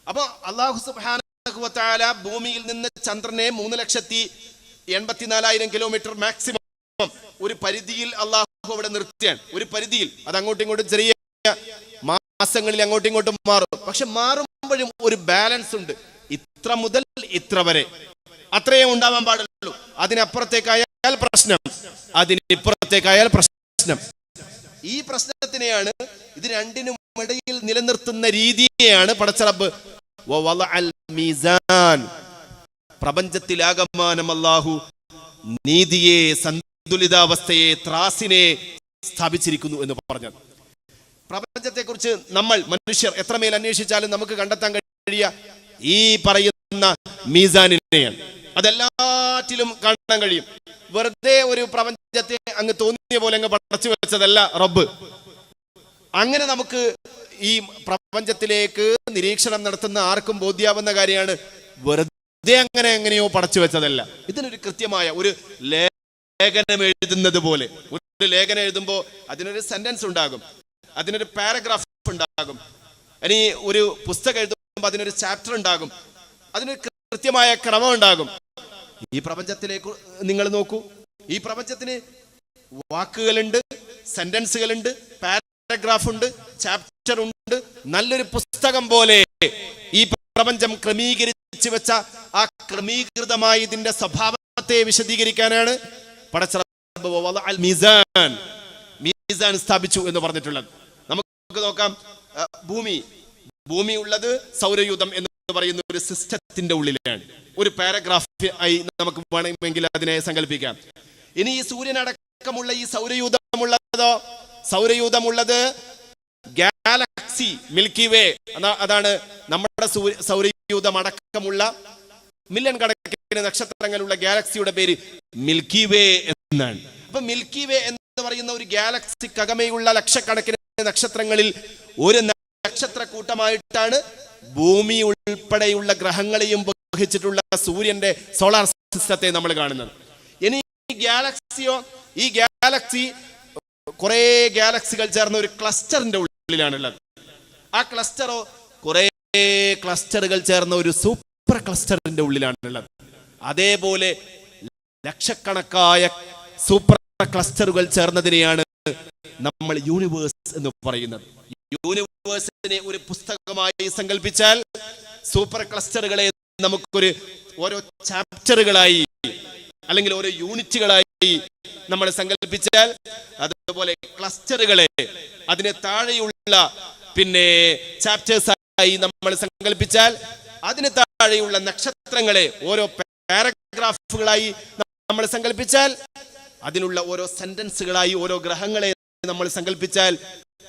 അപ്പൊ അല്ലാഹു സുബ്ഹാനഹു വ തആല ഭൂമിയിൽ നിന്ന് ചന്ദ്രനെ 3,84,000 കിലോമീറ്റർ മാക്സിമം ഒരു പരിധിയിൽ അല്ലാഹു അവിടെ നിർത്തിയാണ്. ഒരു പരിധിയിൽ, അത് അങ്ങോട്ടും ഇങ്ങോട്ടും ചെറിയ മാസങ്ങളിൽ അങ്ങോട്ടും ഇങ്ങോട്ടും മാറും. പക്ഷെ മാറുമ്പോഴും ഒരു ബാലൻസ് ഉണ്ട്. ഇത്ര മുതൽ ഇത്ര വരെ, അത്രയേ ഉണ്ടാവാൻ പാടുള്ളൂ. അതിനപ്പുറത്തേക്കായാൽ പ്രശ്നം, അതിനിപ്പുറത്തേക്കായാൽ പ്രശ്നം. ഈ പ്രശ്നത്തിനെയാണ്, ഇത് രണ്ടിനും ഇടയിൽ നിലനിർത്തുന്ന രീതിയെയാണ് പടച്ച റബ്ബ് മീസാൻ, പ്രപഞ്ചത്തിലാകമാനം അല്ലാഹു നീതിയെ, സന്തുലിതാവസ്ഥയെ, ത്രാസിനെ സ്ഥാപിച്ചിരിക്കുന്നു എന്ന് പറഞ്ഞത്. പ്രപഞ്ചത്തെക്കുറിച്ച് നമ്മൾ മനുഷ്യർ എത്രമേൽ അന്വേഷിച്ചാലും നമുക്ക് കണ്ടെത്താൻ കഴിയ ഈ പറയുന്ന മീസാനിനെയാണ്. അതെല്ലാറ്റിലും കാണാൻ കഴിയും. വെറുതെ ഒരു പ്രപഞ്ചത്തെ അങ്ങ് തോന്നിയ പോലെ അങ്ങ് പടച്ചു വെച്ചതല്ല റബ്ബ്. അങ്ങനെ നമുക്ക് ഈ പ്രപഞ്ചത്തിലേക്ക് നിരീക്ഷണം നടത്തുന്ന ആർക്കും ബോധ്യാവുന്ന കാര്യമാണ്, വെറുതെ എങ്ങനെയോ പടച്ചു വെച്ചതല്ല. ഇതിനൊരു കൃത്യമായ ഒരു ലേഖനം എഴുതുന്നത് പോലെ, ഒരു ലേഖനം എഴുതുമ്പോൾ അതിനൊരു സെന്റൻസ് ഉണ്ടാകും, അതിനൊരു പാരഗ്രാഫ് ഉണ്ടാകും. ഇനി ഒരു പുസ്തകം എഴുതുമ്പോൾ അതിനൊരു ചാപ്റ്റർ ഉണ്ടാകും, അതിനൊരു കൃത്യമായ ക്രമം ഉണ്ടാകും. ഈ പ്രപഞ്ചത്തിലേക്ക് നിങ്ങൾ നോക്കൂ. ഈ പ്രപഞ്ചത്തിന് വാക്കുകളുണ്ട്, സെന്റൻസുകളുണ്ട്, പാരഗ്രാഫ് ഉണ്ട്, ചാപ്റ്റർ ഉണ്ട്. നല്ലൊരു പുസ്തകം പോലെ ഈ പ്രപഞ്ചം ക്രമീകരിച്ചു വെച്ച ആ ക്രമീകൃതമായ ഇതിന്റെ സ്വഭാവത്തെ വിശദീകരിക്കാനാണ് പടച്ച റബ്ബ് മീസാൻ സ്ഥാപിച്ചു എന്ന് പറഞ്ഞിട്ടുള്ളത്. നമുക്ക് നോക്കാം. ഭൂമി ഉള്ളത് സൗരയൂഥം എന്ന് പറയുന്ന ഒരു സിസ്റ്റത്തിന്റെ ഉള്ളിലാണ്. ഒരു പാരഗ്രാഫ് ആയി നമുക്ക് വേണമെങ്കിൽ അതിനെ സങ്കല്പിക്കാം. ഇനി ഈ സൂര്യനടക്കമുള്ള ഈ സൗരയൂഥമുള്ളത് ഗാലക്സി, മിൽക്കി വേ, അതാണ് നമ്മുടെ സൗരയൂഥം അടക്കമുള്ള മില്യൺ കണക്കിന് നക്ഷത്രങ്ങളുള്ള ഗാലക്സിയുടെ പേര് മിൽക്കി വേ എന്നാണ്. അപ്പൊ മിൽക്കി വേ എന്ന് പറയുന്ന ഒരു ഗാലക്സിക്കകമേയുള്ള ലക്ഷക്കണക്കിന് നക്ഷത്രങ്ങളിൽ ഒരു നക്ഷത്രക്കൂട്ടമായിട്ടാണ് ഭൂമി ഉൾപ്പെടെയുള്ള ഗ്രഹങ്ങളെയും വഹിച്ചിട്ടുള്ള സൂര്യന്റെ സോളാർ സിസ്റ്റത്തെ നമ്മൾ കാണുന്നത്. ഇനി ഈ ഗാലക്സിയോ, ഈ ഗാലക്സി കുറെ ഗാലക്സികൾ ചേർന്ന ഒരു ക്ലസ്റ്ററിന്റെ ഉള്ളിലാണുള്ളത്. ആ ക്ലസ്റ്ററോ കുറെ ക്ലസ്റ്ററുകൾ ചേർന്ന ഒരു സൂപ്പർ ക്ലസ്റ്ററിന്റെ ഉള്ളിലാണുള്ളത്. അതേപോലെ ലക്ഷക്കണക്കായ സൂപ്പർ ക്ലസ്റ്ററുകൾ ചേർന്നതിനെയാണ് നമ്മൾ യൂണിവേഴ്സ് എന്ന് പറയുന്നത്. യൂണിവേഴ്സിനെ ഒരു പുസ്തകമായി സങ്കല്പിച്ചാൽ സൂപ്പർ ക്ലസ്റ്ററുകളെ നമുക്കൊരു ഓരോ ചാപ്റ്ററുകളായി അല്ലെങ്കിൽ ഓരോ യൂണിറ്റുകളായി നമ്മൾ സങ്കല്പിച്ചാൽ, അതുപോലെ ക്ലസ്റ്ററുകളെ അതിന് താഴെയുള്ള ചാപ്റ്റേഴ്സായി നമ്മൾ സങ്കല്പിച്ചാൽ, അതിന് താഴെയുള്ള നക്ഷത്രങ്ങളെ ഓരോ പാരഗ്രാഫുകളായി നമ്മൾ സങ്കല്പിച്ചാൽ, അതിനുള്ള ഓരോ സെന്റൻസുകളായി ഓരോ ഗ്രഹങ്ങളെ നമ്മൾ സങ്കല്പിച്ചാൽ,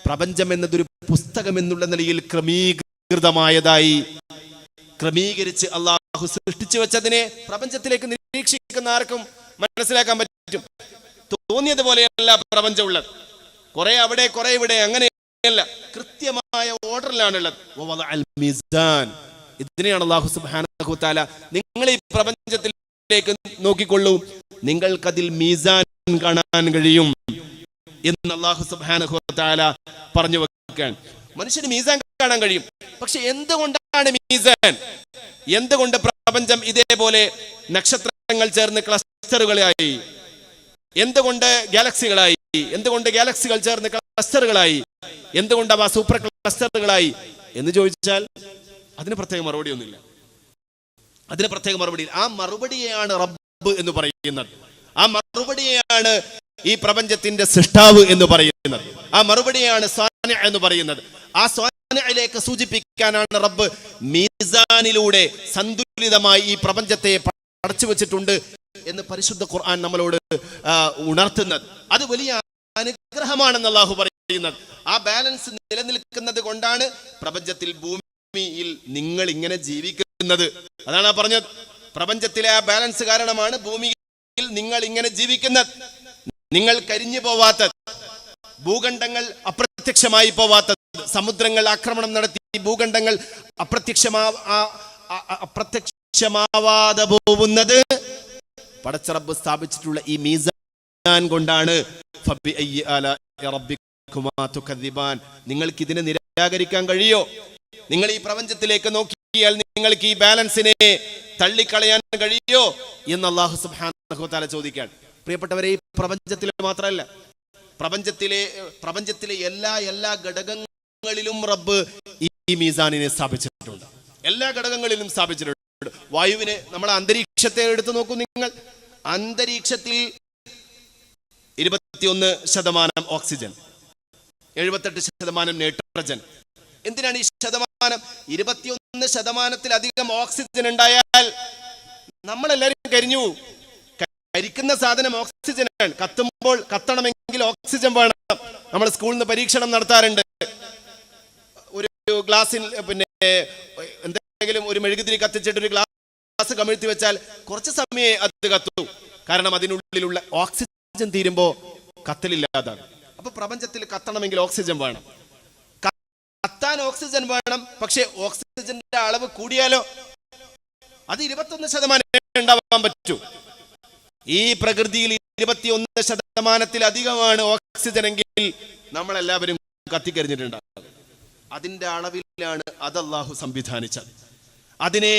പ്രപഞ്ചം എന്നതൊരു പുസ്തകം എന്നുള്ള നിലയിൽ ക്രമീകരിച്ച് അള്ളാഹു സൃഷ്ടിച്ചു വെച്ചതിനെ പ്രപഞ്ചത്തിലേക്ക് നിരീക്ഷിക്കുന്ന ആർക്കും മനസ്സിലാക്കാൻ പറ്റും. തോന്നിയതുപോലെയല്ല പ്രപഞ്ചം ഉള്ളത്. കുറെ അവിടെ കുറെ ഇവിടെ, അങ്ങനെയല്ല, കൃത്യമായ ഓർഡറിലാണുള്ളത്. ഇതിനെയാണ് അള്ളാഹു സുബ്ഹാനഹു വതആല നിങ്ങൾ ഈ പ്രപഞ്ചത്തിലേക്ക് നോക്കിക്കൊള്ളൂ, നിങ്ങൾക്കതിൽ മീസാൻ കാണാൻ കഴിയും എന്ന് അള്ളാഹു സുബ്ഹാനഹു വതആല പറഞ്ഞു വെക്കാൻ. മനുഷ്യന് മീസാൻ കാണാൻ കഴിയും. പക്ഷെ എന്തുകൊണ്ടാണ് മീസാൻ? എന്തുകൊണ്ട് പ്രപഞ്ചം ഇതേപോലെ നക്ഷത്രങ്ങൾ ചേർന്ന് ക്ലസ്റ്ററുകളായി? എന്തുകൊണ്ട് ഗാലക്സികളായി? എന്തുകൊണ്ട് ഗാലക്സികൾ ചേർന്ന് ക്ലസ്റ്ററുകളായി? എന്തുകൊണ്ട് അവ സൂപ്പർ ക്ലസ്റ്ററുകളായി എന്ന് ചോദിച്ചാൽ അതിന് പ്രത്യേക മറുപടി ഒന്നുമില്ല. അതിന് പ്രത്യേക മറുപടി. ആ മറുപടിയെയാണ് റബ്ബ് എന്ന് പറയുന്നത്. ആ മറുപടിയെയാണ് ഈ പ്രപഞ്ചത്തിന്റെ സൃഷ്ടാവ് എന്ന് പറയുന്നത്. ആ മറുപടിയാണ് സ്വാനി എന്ന് പറയുന്നത്. ആ സ്വാനിയിലേക്ക് സൂചിപ്പിക്കാനാണ് റബ്ബ് മീസാനിലൂടെ സന്തുലിതമായി ഈ പ്രപഞ്ചത്തെ പടച്ചു വെച്ചിട്ടുണ്ട് എന്ന് പരിശുദ്ധ ഖുർആൻ നമ്മളോട് ഉണർത്തുന്നത്. അത് വലിയ അനുഗ്രഹമാണെന്ന് അല്ലാഹു പറയുന്നത്. ആ ബാലൻസ് നിലനിൽക്കുന്നത് കൊണ്ടാണ് പ്രപഞ്ചത്തിൽ, ഭൂമിയിൽ നിങ്ങൾ ഇങ്ങനെ ജീവിക്കുന്നത്. അതാണ് പറഞ്ഞത്. പ്രപഞ്ചത്തിലെ ആ ബാലൻസ് കാരണമാണ് ഭൂമിയിൽ നിങ്ങൾ ഇങ്ങനെ ജീവിക്കുന്നത്. നിങ്ങൾ കരിഞ്ഞു പോവാത്തത്, ഭൂഖണ്ഡങ്ങൾ അപ്രത്യക്ഷമായി പോവാത്തത്, സമുദ്രങ്ങൾ ആക്രമണം നടത്തി ഭൂഖണ്ഡങ്ങൾ അപ്രത്യക്ഷമാവാതെ പോകുന്നത് പടച്ചറബ് സ്ഥാപിച്ചിട്ടുള്ള ഈ മീസാൻ കൊണ്ടാണ്. നിങ്ങൾക്ക് ഇതിനെ നിരാകരിക്കാൻ കഴിയോ? നിങ്ങൾ ഈ പ്രപഞ്ചത്തിലേക്ക് നോക്കിയാൽ നിങ്ങൾക്ക് ഈ ബാലൻസിനെ തള്ളിക്കളയാൻ കഴിയോ എന്ന് അല്ലാഹു സുബ്ഹാനഹു വതആല ചോദിക്കാൻ. പ്രിയപ്പെട്ടവരെ, ഈ പ്രപഞ്ചത്തിൽ മാത്രമല്ല, പ്രപഞ്ചത്തിലെ എല്ലാ ഘടകങ്ങളിലും റബ്ബ് ഈ മീസാനിനെ സ്ഥാപിച്ചിട്ടുണ്ട്. എല്ലാ ഘടകങ്ങളിലും സ്ഥാപിച്ചിട്ടുണ്ട്. വായുവിനെ, നമ്മളെ അന്തരീക്ഷത്തെ എടുത്തു നോക്കൂ നിങ്ങൾ. അന്തരീക്ഷത്തിൽ 21% ഓക്സിജൻ, 78% നൈട്രജൻ. എന്തിനാണ് ഈ ശതമാനം? 21%-ലധികം ഓക്സിജൻ ഉണ്ടായാൽ നമ്മളെല്ലാവരും കരിഞ്ഞു. കരിക്കുന്ന സാധനം ഓക്സിജനാണ്. കത്തണമെങ്കിൽ ഓക്സിജൻ വേണം. നമ്മൾ സ്കൂളിൽ നിന്ന് പരീക്ഷണം നടത്താറുണ്ട്. ഒരു ഗ്ലാസ്സിൽ എന്തെങ്കിലും ഒരു മെഴുകുതിരി കത്തിച്ചിട്ട് ഒരു ഗ്ലാസ് കമിഴ്ത്തി വെച്ചാൽ കുറച്ച് സമയമേ അത് കത്തൂ. കാരണം അതിനുള്ളിലുള്ള ഓക്സിജൻ തീരുമ്പോ കത്തലില്ലാതാണ്. അപ്പൊ പ്രപഞ്ചത്തിൽ കത്തണമെങ്കിൽ ഓക്സിജൻ വേണം. കത്താൻ ഓക്സിജൻ വേണം. പക്ഷെ ഓക്സിജന്റെ അളവ് കൂടിയാലോ അത് 21% ഉണ്ടാവാൻ പറ്റൂ. ഈ പ്രകൃതിയിൽ 21%-ലധികമാണ് ഓക്സിജൻ എങ്കിൽ നമ്മളെല്ലാവരും കത്തിക്കരിഞ്ഞിട്ടുണ്ടാകും. അതിന്റെ അളവിലാണ് അത് അല്ലാഹു സംവിധാനിച്ചത്. അതിനെ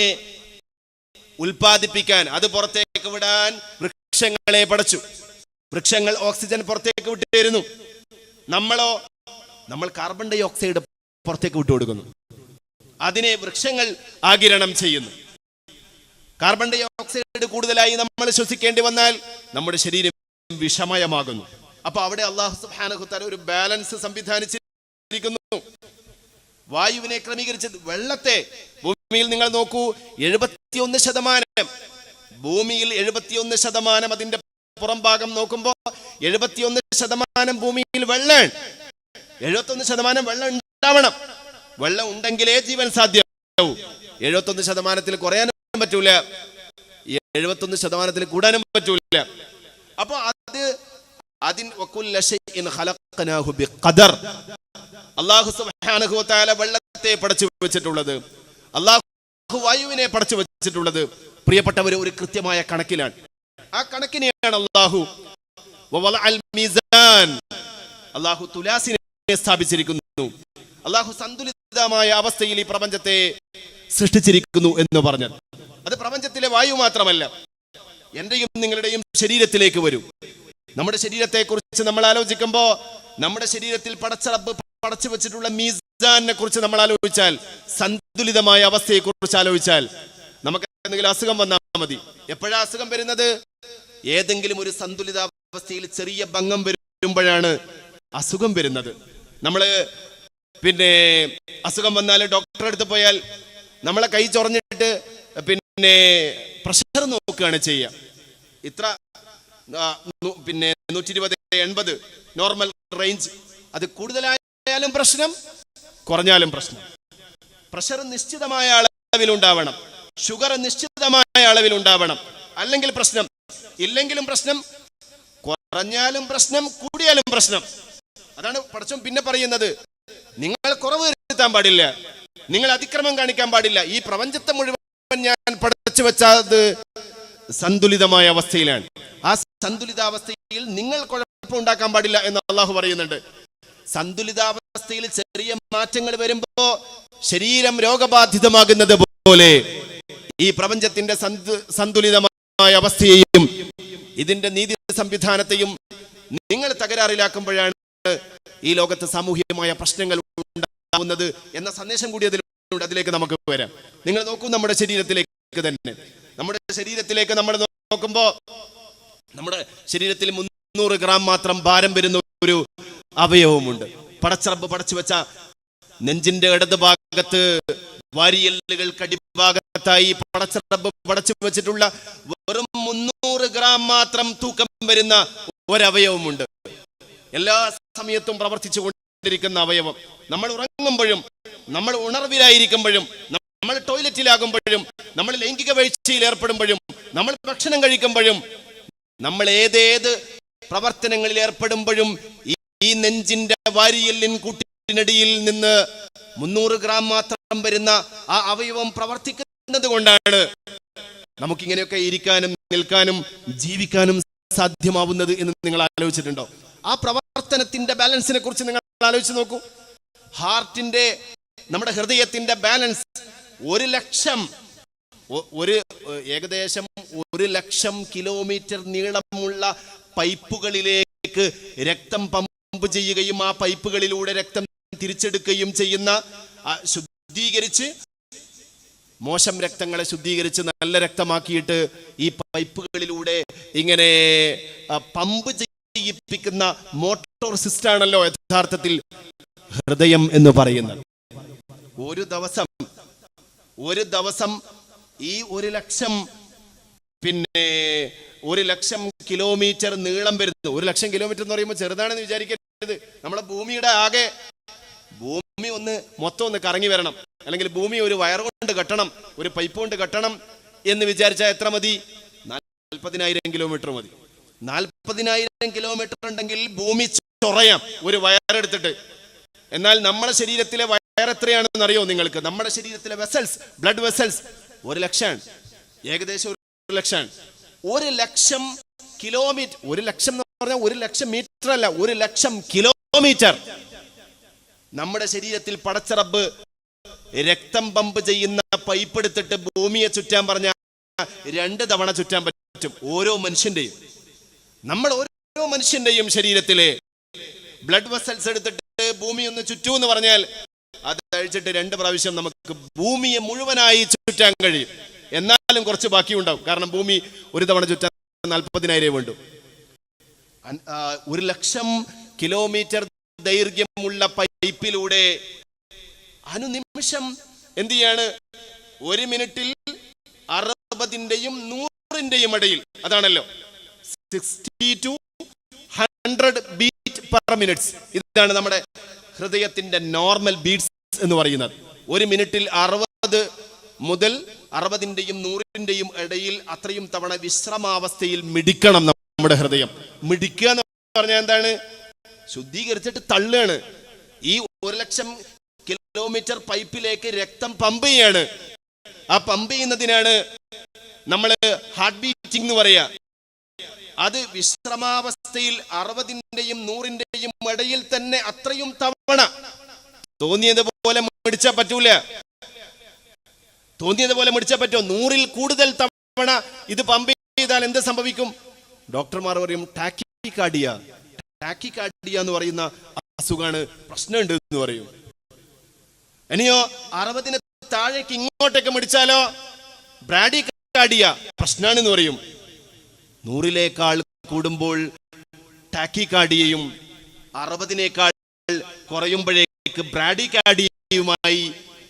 ഉൽപ്പാദിപ്പിക്കാൻ, അത് പുറത്തേക്ക് വിടാൻ വൃക്ഷങ്ങളെ പടച്ചു. വൃക്ഷങ്ങൾ ഓക്സിജൻ പുറത്തേക്ക് വിട്ടുതരുന്നു. നമ്മൾ കാർബൺ ഡൈ ഓക്സൈഡ് പുറത്തേക്ക് വിട്ടുകൊടുക്കുന്നു. അതിനെ വൃക്ഷങ്ങൾ ആഗിരണം ചെയ്യുന്നു. കാർബൺ ഡൈ ഓക്സൈഡ് കൂടുതലായി നമ്മൾ ശ്വസിക്കേണ്ടി വന്നാൽ നമ്മുടെ ശരീരം വിഷമയമാകുന്നു. അപ്പൊ അവിടെ അല്ലാഹു സുബ്ഹാനഹു വതആല ഒരു ബാലൻസ് സംവിധാനിച്ചിരിക്കുന്നു. വായുവിനെ ക്രമീകരിച്ചത്. വെള്ളത്തെ ഭൂമിയിൽ നിങ്ങൾ നോക്കൂ, 71%. ഭൂമിയിൽ 71%, അതിന്റെ പുറം ഭാഗം നോക്കുമ്പോൾ 71% ഭൂമിയിൽ വെള്ളമാണ്. 71% വെള്ളം ഉണ്ടാവണം. വെള്ളം ഉണ്ടെങ്കിലേ ജീവൻ സാധ്യമാവും. 71%-ൽ കുറയാനും പറ്റൂല, 71%-ൽ കൂടാനും പറ്റൂല. അപ്പൊ അല്ലാഹു സുബ്ഹാനഹു വ തആല വെള്ളത്തെ പടച്ചു വെച്ചിട്ടുള്ളത്, അല്ലാഹു വായുവിനെ പടച്ചു വെച്ചിട്ടുള്ളത് പ്രിയപ്പെട്ടവരെ ഒരു കൃത്യമായ കണക്കിലാണ്. ആ കണക്കിനെയാണ് അല്ലാഹു തുലാസിനെ സ്ഥാപിച്ചിരിക്കുന്നു. അല്ലാഹു സന്തുലിതമായ അവസ്ഥയിൽ ഈ പ്രപഞ്ചത്തെ സൃഷ്ടിച്ചിരിക്കുന്നു എന്ന് പറഞ്ഞത്. അത് പ്രപഞ്ചത്തിലെ വായു മാത്രമല്ല, എന്റെയും നിങ്ങളുടെയും ശരീരത്തിലേക്ക് വരും. നമ്മുടെ ശരീരത്തെ കുറിച്ച് നമ്മൾ ആലോചിക്കുമ്പോൾ നമ്മുടെ ശരീരത്തിൽ പടച്ച റബ്ബ് പടച്ചു വെച്ചിട്ടുള്ള മീസാനെ കുറിച്ച് നമ്മൾ ആലോചിച്ചാൽ, സന്തുലിതമായ അവസ്ഥയെ കുറിച്ച് ആലോചിച്ചാൽ, നമുക്ക് എന്തെങ്കിലും അസുഖം വന്നാൽ മതി. എപ്പോഴാ അസുഖം വരുന്നത്? ഏതെങ്കിലും ഒരു സന്തുലിതാവസ്ഥയിൽ ചെറിയ ഭംഗം വരുമ്പോഴാണ് അസുഖം വരുന്നത്. നമ്മള് അസുഖം വന്നാൽ ഡോക്ടറെ അടുത്ത് പോയാൽ നമ്മളെ കൈ ചൊറഞ്ഞിട്ട് പ്രഷർ നോക്കുകയാണ് ചെയ്യുക. ഇത്ര 120-80 നോർമൽ റേഞ്ച്. അത് കൂടുതലായാലും പ്രശ്നം, കുറഞ്ഞാലും പ്രശ്നം. പ്രഷർ നിശ്ചിതമായ അളവിലുണ്ടാവണം, ഷുഗർ നിശ്ചിതമായ അളവിലുണ്ടാവണം, അല്ലെങ്കിൽ പ്രശ്നം. ഇല്ലെങ്കിലും പ്രശ്നം, കുറഞ്ഞാലും പ്രശ്നം, കൂടിയാലും പ്രശ്നം. അതാണ് പടച്ചോൻ പിന്നെ പറയുന്നത്, നിങ്ങൾ കുറവ് വരുത്താൻ പാടില്ല, നിങ്ങൾ അതിക്രമം കാണിക്കാൻ പാടില്ല. ഈ പ്രപഞ്ചത്തെ മുഴുവൻ ഞാൻ പടച്ചു വെച്ചത് സന്തുലിതമായ അവസ്ഥയിലാണ്. ആ സന്തുലിതാവസ്ഥയിൽ നിങ്ങൾ കുഴപ്പമുണ്ടാക്കാൻ പാടില്ല എന്ന് അല്ലാഹു പറയുന്നുണ്ട്. സന്തുലിതാവസ്ഥയിൽ ചെറിയ മാറ്റങ്ങൾ വരുമ്പോ ശരീരം രോഗബാധിതമാകുന്നത് പോലെ ഈ പ്രപഞ്ചത്തിന്റെ സന്തുലിതമായ അവസ്ഥയെയും ഇതിന്റെ നീതി സംവിധാനത്തെയും നിങ്ങൾ തകരാറിലാക്കുമ്പോഴാണ് ഈ ലോകത്ത് സാമൂഹികമായ പ്രശ്നങ്ങൾ ഉണ്ടാകുന്നത് എന്ന സന്ദേശം കൂടി അതിലുണ്ട്. അതിലേക്ക് നമുക്ക് വരാം. നിങ്ങൾ നോക്കൂ, നമ്മുടെ ശരീരത്തിലേക്ക് തന്നെ, നമ്മുടെ ശരീരത്തിലേക്ക് നമ്മൾ നോക്കുമ്പോ നമ്മുടെ ശരീരത്തിൽ 300 ഗ്രാം മാത്രം ഭാരം വരുന്ന ഒരു അവയവമുണ്ട്. പടച്ചറബ് പടച്ചു വെച്ച നെഞ്ചിന്റെ ഇടത് ഭാഗത്ത് വാരിയല്ലുകൾക്ക് അടിഭാഗത്തായി പടച്ചറബ് പടച്ചു വെച്ചിട്ടുള്ള വെറും 300 ഗ്രാം മാത്രം തൂക്കം വരുന്ന ഒരവയവമുണ്ട്. എല്ലാ സമയത്തും പ്രവർത്തിച്ചു കൊണ്ടിരിക്കുന്ന അവയവം. നമ്മൾ ഉറങ്ങുമ്പോഴും, നമ്മൾ ഉണർവിലായിരിക്കുമ്പോഴും, നമ്മൾ ടോയ്ലറ്റിലാകുമ്പോഴും, നമ്മൾ ലൈംഗിക വീഴ്ചയിൽ ഏർപ്പെടുമ്പോഴും, നമ്മൾ ഭക്ഷണം കഴിക്കുമ്പോഴും, നമ്മൾ ഏതേത് പ്രവർത്തനങ്ങളിൽ ഏർപ്പെടുമ്പോഴും ഈ നെഞ്ചിന്റെ വാരിയല്ലിൻ കൂട്ടിനടിയിൽ നിന്ന് 300 ഗ്രാം മാത്രം വരുന്ന ആ അവയവം പ്രവർത്തിക്കുന്നത് കൊണ്ടാണ് നമുക്കിങ്ങനെയൊക്കെ ഇരിക്കാനും നിൽക്കാനും ജീവിക്കാനും സാധ്യമാവുന്നത് എന്ന് നിങ്ങൾ ആലോചിച്ചിട്ടുണ്ടോ? ആ പ്രവർത്തനത്തിന്റെ ബാലൻസിനെ കുറിച്ച് നിങ്ങൾ ആലോചിച്ച് നോക്കൂ. ഹാർട്ടിന്റെ, നമ്മുടെ ഹൃദയത്തിന്റെ ബാലൻസ് 1,00,000 ഏകദേശം 1,00,000 കിലോമീറ്റർ നീളമുള്ള പൈപ്പുകളിലേക്ക് രക്തം പമ്പ് ചെയ്യുകയും ആ പൈപ്പുകളിലൂടെ രക്തം തിരിച്ചെടുക്കുകയും ചെയ്യുന്ന, ശുദ്ധീകരിച്ച് മോശം രക്തങ്ങളെ ശുദ്ധീകരിച്ച് നല്ല രക്തമാക്കിയിട്ട് ഈ പൈപ്പുകളിലൂടെ ഇങ്ങനെ പമ്പ് ചെയ്യിപ്പിക്കുന്ന മോട്ടോർ സിസ്റ്റാണല്ലോ യഥാർത്ഥത്തിൽ ഹൃദയം എന്ന് പറയുന്നത്. ഒരു ദിവസം ഈ 1,00,000 കിലോമീറ്റർ നീളം വരുന്നു. 1,00,000 കിലോമീറ്റർ എന്ന് പറയുമ്പോൾ ചെറുതാണെന്ന് വിചാരിക്കരുത്. നമ്മളെ ഭൂമിയുടെ ആകെ ഭൂമി മൊത്തം ഒന്ന് കറങ്ങി വരണം, അല്ലെങ്കിൽ ഭൂമി ഒരു വയർ കൊണ്ട് കെട്ടണം, ഒരു പൈപ്പ് കൊണ്ട് കെട്ടണം എന്ന് വിചാരിച്ചാൽ എത്ര മതി? 40,000 കിലോമീറ്റർ മതി. 40,000 കിലോമീറ്റർ ഉണ്ടെങ്കിൽ ഭൂമി ചൊറയാം ഒരു വയറെടുത്തിട്ട്. എന്നാൽ നമ്മുടെ ശരീരത്തിലെ വയർ എത്രയാണെന്ന് അറിയോ നിങ്ങൾക്ക്? നമ്മുടെ ശരീരത്തിലെ വെസൽസ്, ബ്ലഡ് വെസൽസ് 1,00,000, ഏകദേശം 1,00,000. 1,00,000 കിലോമീറ്റർ, 1,00,000 എന്ന് പറഞ്ഞാൽ 1,00,000 മീറ്റർ അല്ല, 1,00,000 കിലോമീറ്റർ. നമ്മുടെ ശരീരത്തിൽ പടച്ച റബ്ബ് രക്തം പമ്പ് ചെയ്യുന്ന പൈപ്പ് എടുത്തിട്ട് ഭൂമിയെ ചുറ്റാൻ പറഞ്ഞാൽ 2 തവണ ചുറ്റാൻ പറ്റും ഓരോ മനുഷ്യന്റെയും. നമ്മൾ ഓരോ മനുഷ്യന്റെയും ശരീരത്തിലെ ബ്ലഡ് വെസൽസ് എടുത്തിട്ട് ഭൂമി ഒന്ന് ചുറ്റൂ എന്ന് പറഞ്ഞാൽ അത് കഴിച്ചിട്ട് 2 പ്രാവശ്യം നമുക്ക് ഭൂമിയെ മുഴുവനായി ചുറ്റാൻ കഴിയും. എന്നാലും കുറച്ച് ബാക്കിയുണ്ടാവും, കാരണം ഭൂമി ഒരു തവണ ചുറ്റാൻ 40,000 വേണ്ടു. 1,00,000 കിലോമീറ്റർ ദൈർഘ്യമുള്ള പൈപ്പിലൂടെ അനുനിമിഷം എന്ത് ചെയ്യാണ്? 1 മിനിറ്റിൽ 60ന്റെയും 100ന്റെയും ഇടയിൽ, അതാണല്ലോ 60 to 100 ബീറ്റ് പെർ മിനിറ്റ്സ്. ഇതാണ് നമ്മുടെ ഹൃദയത്തിന്റെ നോർമൽ ബീറ്റ്സ് എന്ന് പറയുന്നത്. 1 മിനിറ്റിൽ 60 മുതൽ 60ന്റെയും 100ന്റെയും ഇടയിൽ അത്രയും തവണ വിശ്രമാവസ്ഥയിൽ മിടിക്കണം നമ്മുടെ ഹൃദയം. മിടിക്കുക എന്ന് പറഞ്ഞാൽ എന്താണ്? ശുദ്ധീകരിച്ചിട്ട് തള്ളുകയാണ്. ഈ 1,00,000 കിലോമീറ്റർ പൈപ്പിലേക്ക് രക്തം പമ്പ് ചെയ്യാണ്. ആ പമ്പ് ചെയ്യുന്നതിനാണ് നമ്മൾ ഹാർട്ട് ബീറ്റിംഗ് എന്ന് പറയാ. അത് വിശ്രമാവസ്ഥയിൽ 60-ന്റെയും 100-ന്റെയും ഇടയിൽ തന്നെ അത്രയും തവണ തോന്നിയതുപോലെ മിടിച്ചാൽ പറ്റൂല. തോന്നിയതുപോലെ മിടിച്ചാൽ പറ്റുമോ? 100-ൽ കൂടുതൽ തവണ ഇത് പമ്പ് ചെയ്താൽ എന്ത് സംഭവിക്കും? ഡോക്ടർമാർ പറയും ടാക്കിക്കാർഡിയ. ടാക്കിക്കാർഡിയ എന്ന് പറയുന്ന അസുഖമാണ്, പ്രശ്നമുണ്ട് എന്ന് പറയും. ഇനിയോ 60-ന് താഴേക്ക് ഇങ്ങോട്ടേക്ക് മിടിച്ചാലോ ബ്രാഡികാർഡിയ, പ്രശ്നമാണെന്ന് പറയും. 100-ലേക്കാൾ കൂടുമ്പോൾ ടാക്കിക്കാർഡിയയും 60-നേക്കാൾ കുറയുമ്പോഴേക്ക് ബ്രാഡികാർഡിയയുമായി